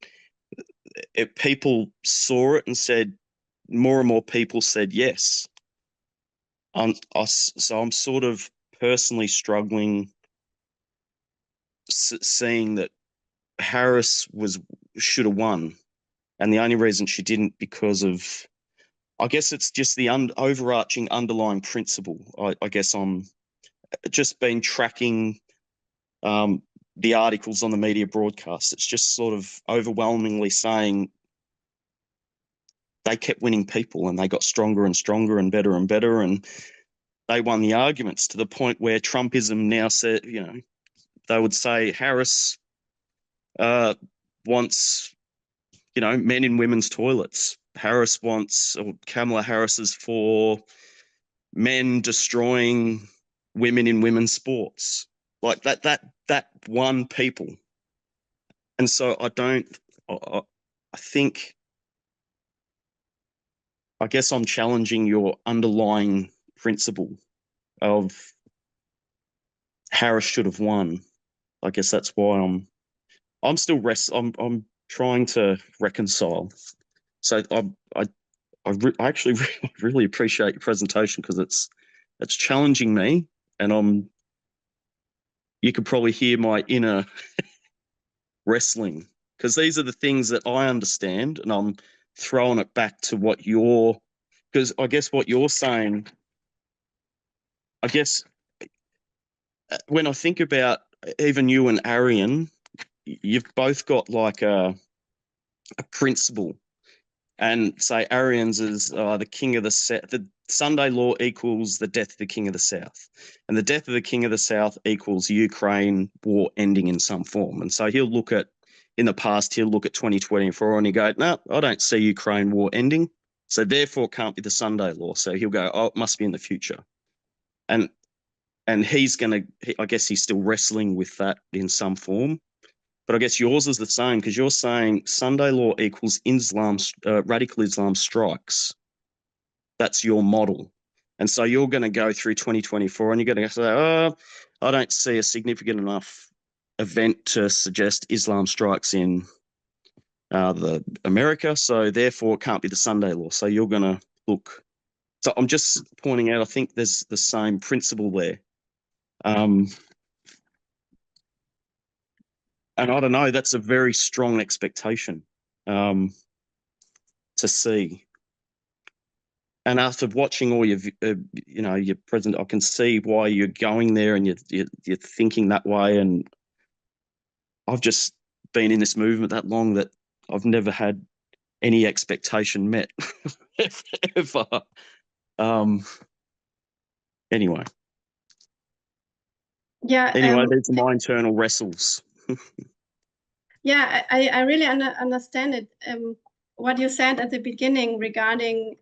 people saw it and said, more and more people said yes. So I'm sort of personally struggling seeing that Harris should have won, and the only reason she didn't because of, I guess it's just the overarching underlying principle. I guess I'm just been tracking the articles on the media broadcast. It's just sort of overwhelmingly saying they kept winning people and they got stronger and stronger and better, and they won the arguments to the point where Trumpism now said, they would say Harris wants, men in women's toilets. Harris wants, or Kamala Harris is for men destroying women in women's sports. Like that won people. And so I think I guess I'm challenging your underlying principle of Harris should have won. I guess that's why I'm still I'm trying to reconcile. So I actually really appreciate your presentation, because it's challenging me, and you could probably hear my inner wrestling, because these are the things that I understand, and I'm throwing it back to because I guess what you're saying, I guess when I think about even you and Arian, you've both got like a principle. And say Arians is the king of the South. The Sunday law equals the death of the king of the South, and the death of the king of the South equals Ukraine war ending in some form. And so he'll look at, in the past, he'll look at 2024 and he go, no, I don't see Ukraine war ending, so therefore it can't be the Sunday law. So he'll go, oh, it must be in the future. And he's going to, I guess he's still wrestling with that in some form. But I guess yours is the same, because you're saying Sunday law equals radical Islam strikes. That's your model. And so you're going to go through 2024 and you're going to say, oh, I don't see a significant enough event to suggest Islam strikes in the America, so therefore it can't be the Sunday law. So you're going to look. So I'm just pointing out, I think there's the same principle there. And I don't know, that's a very strong expectation to see. And after watching all your, your present, I can see why you're going there and you're thinking that way. And I've just been in this movement that long that I've never had any expectation met ever. Anyway. Yeah. Anyway, there's my internal wrestles. Yeah, I really understand it. What you said at the beginning regarding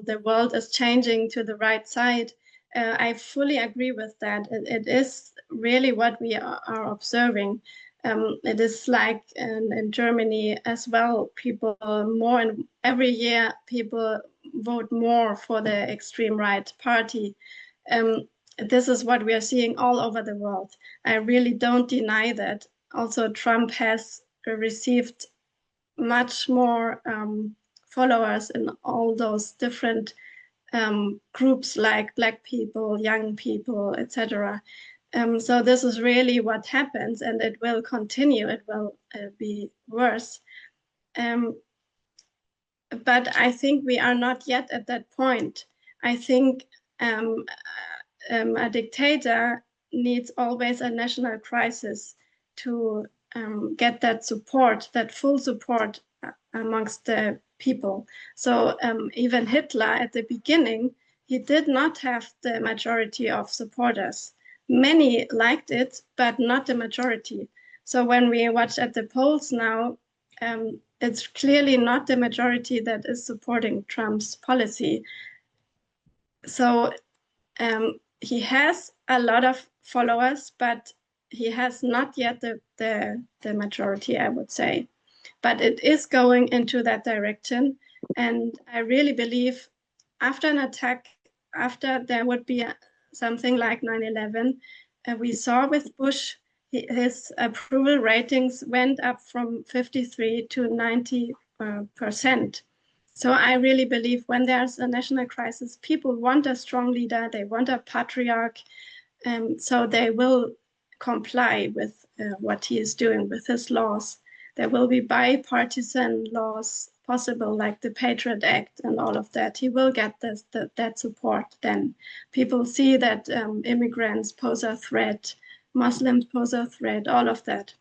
the world is changing to the right side, I fully agree with that. It is really what we are observing. It is like in Germany as well, people more, and every year people vote more for the extreme right party. This is what we are seeing all over the world. I really don't deny that. Also, Trump has received much more followers in all those different groups, like Black people, young people, etc. So this is really what happens, and it will continue. It will be worse. But I think we are not yet at that point. I think a dictator needs always a national crisis to get that support, that full support amongst the people. So even Hitler at the beginning, he did not have the majority of supporters. Many liked it, but not the majority. So when we watch at the polls now, it's clearly not the majority that is supporting Trump's policy. So he has a lot of followers, but he has not yet the majority, I would say. But it is going into that direction. And I really believe after an attack, after there would be something like 9/11, we saw with Bush, his approval ratings went up from 53 to 90%. So I really believe when there's a national crisis, people want a strong leader, they want a patriarch, so they will comply with what he is doing with his laws. There will be bipartisan laws possible, like the Patriot Act and all of that. He will get that support then. People see that immigrants pose a threat, Muslims pose a threat, all of that.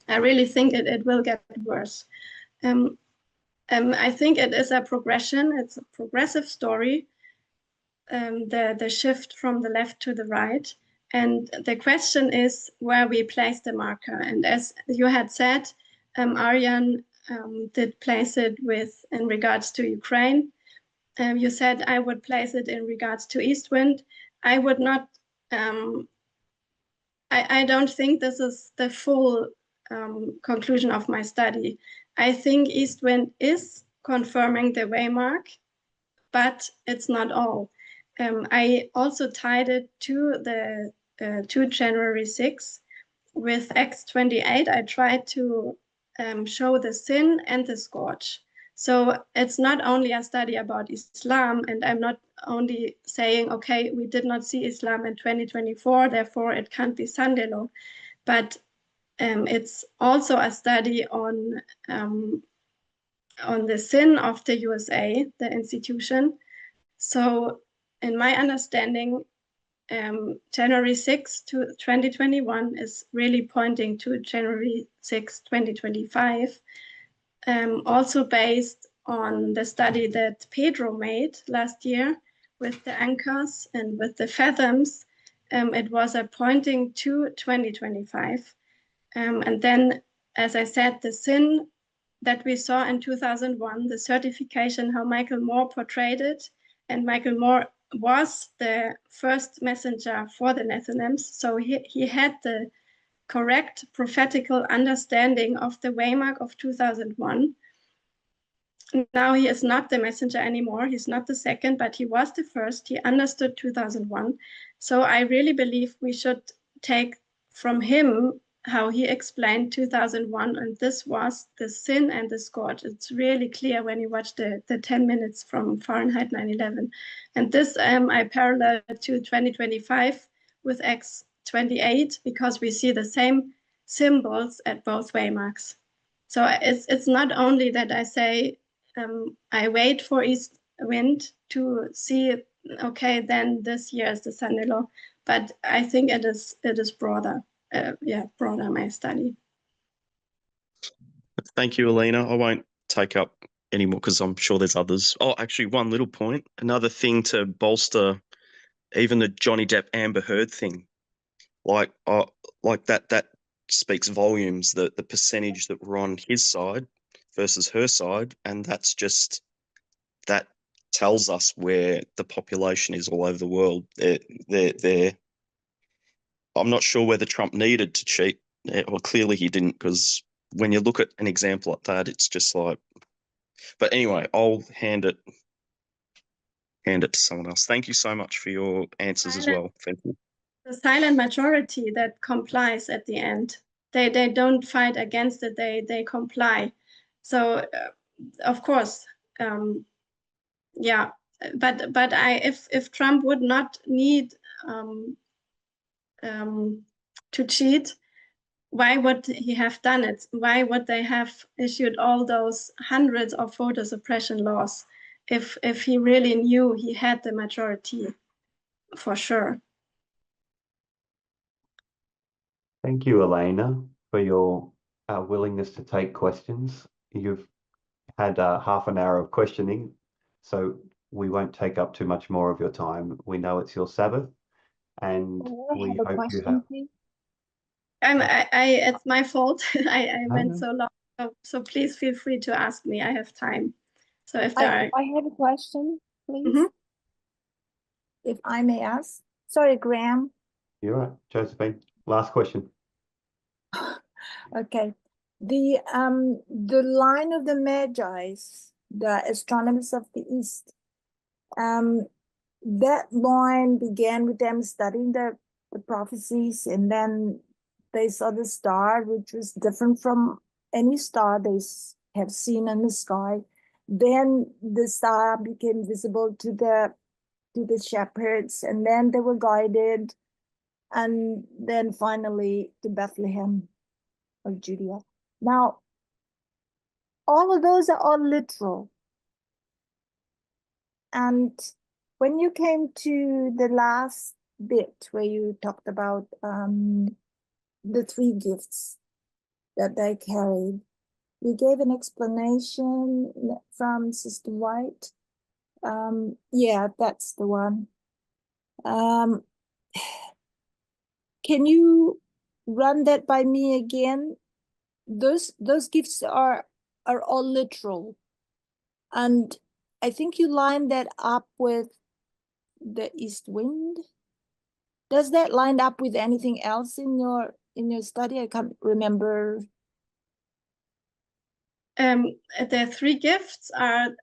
I really think it will get worse. I think it is a progression. It's a progressive story, the shift from the left to the right. And the question is where we place the marker. And as you had said, Arian did place it in regards to Ukraine. You said I would place it in regards to Eastwind. I would not, I don't think this is the full conclusion of my study. I think Eastwind is confirming the waymark. but it's not all. I also tied it to the to January 6. With X28, I tried to show the sin and the scourge. So it's not only a study about Islam, and I'm not only saying, okay, we did not see Islam in 2024, therefore it can't be Sunday law, but it's also a study on the sin of the USA, the institution. So in my understanding, January 6 to 2021 is really pointing to January 6, 2025, also based on the study that Pedro made last year with the anchors and with the fathoms. It was pointing to 2025. And then, as I said, the sin that we saw in 2001, the certification, how Michael Moore portrayed it, and Michael Moore was the first messenger for the Nethinims. So he had the correct prophetical understanding of the waymark of 2001. Now he is not the messenger anymore. He's not the second, but he was the first. He understood 2001. So I really believe we should take from him how he explained 2001, and this was the sin and the scourge. It's really clear when you watch the 10 minutes from Fahrenheit 9/11. And this I parallel to 2025 with X28 because we see the same symbols at both waymarks. So it's not only that I say I wait for east wind to see, okay, then this year is the Sunday law, but I think it is broader. Broader my study. Thank you, Alina. I won't take up any more because I'm sure there's others. Oh, actually, one little point. Another thing to bolster even the Johnny Depp Amber Heard thing, like that speaks volumes. The percentage that were on his side versus her side, and that tells us where the population is all over the world. They're I'm not sure whether Trump needed to cheat. Well, clearly he didn't, because when you look at an example like that, it's just like. But anyway, I'll hand it to someone else. Thank you so much for your answers as well. Thank you. The silent majority that complies at the end. They don't fight against it. They comply. So of course, yeah. But if Trump would not need to cheat, why would he have done it? Why would they have issued all those hundreds of voter suppression laws if he really knew he had the majority? For sure. Thank you, Elena, for your willingness to take questions. You've had half an hour of questioning, so we won't take up too much more of your time. We know it's your Sabbath, and we hope you have. Please. It's my fault. I went No. so long. So please feel free to ask me. I have time. So if there are. I have a question, please. Mhm. If I may ask. Sorry, Graham. You're right, Josephine. Last question. Okay. The line of the Magi's, the astronomers of the East, that line began with them studying the prophecies, and then they saw the star, which was different from any star they have seen in the sky. Then the star became visible to the shepherds, and then they were guided, and then finally to Bethlehem of Judea. Now, all of those are all literal. And when you came to the last bit where you talked about the three gifts that they carried, you gave an explanation from Sister White. Yeah, that's the one. Can you run that by me again? Those gifts are all literal, and I think you lined that up with the east wind. Does that line up with anything else in your study? I can't remember. The three gifts are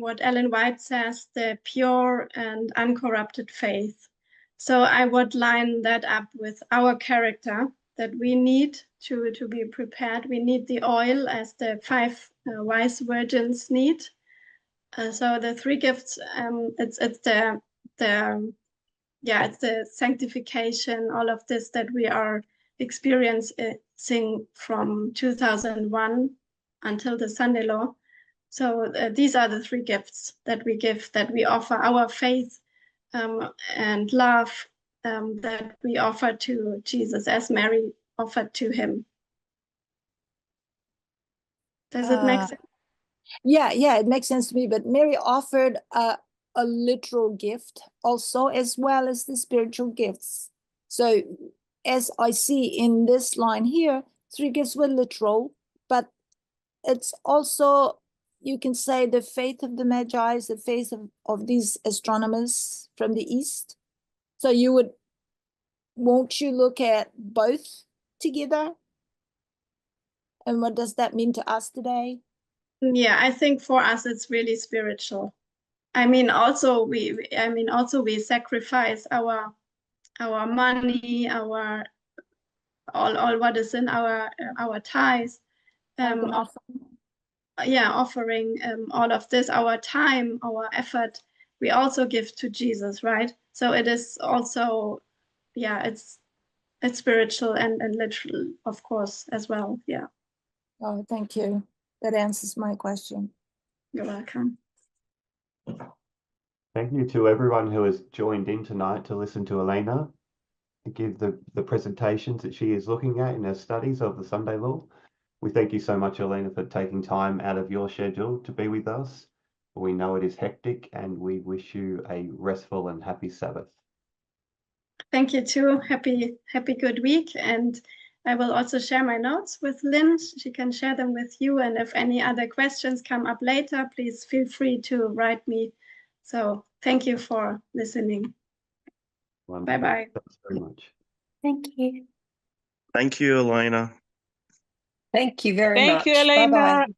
what Ellen White says, the pure and uncorrupted faith. So I would line that up with our character that we need to be prepared. We need the oil as the five wise virgins need. So the three gifts, it's the sanctification, all of this that we are experiencing from 2001 until the Sunday law. So these are the three gifts that we give, that we offer: our faith and love that we offer to Jesus as Mary offered to him. Does it make sense? Yeah, it makes sense to me. But Mary offered a literal gift also, as well as the spiritual gifts. So as I see in this line here, three gifts were literal, but it's also, you can say, the faith of the Magi, the faith of these astronomers from the East. So won't you look at both together? And what does that mean to us today? Yeah, I think for us it's really spiritual. I mean, also we sacrifice our money, our all what is in our tithes, offering all of this, our time, our effort, we also give to Jesus, right? So it is also, it's spiritual and literal, of course, as well. Yeah. Oh, thank you. That answers my question. You're welcome. Thank you to everyone who has joined in tonight to listen to Elena give the presentations that she is looking at in her studies of the Sunday law. We thank you so much, Elena, for taking time out of your schedule to be with us. We know it is hectic, and we wish you a restful and happy Sabbath. Thank you too. Happy good week. And I will also share my notes with Lynn. She can share them with you. And if any other questions come up later, please feel free to write me. So thank you for listening. Wonderful. Bye-bye. Thanks very much. Thank you. Thank you, Elena. Thank you very much. Thank you, Elena. Bye-bye.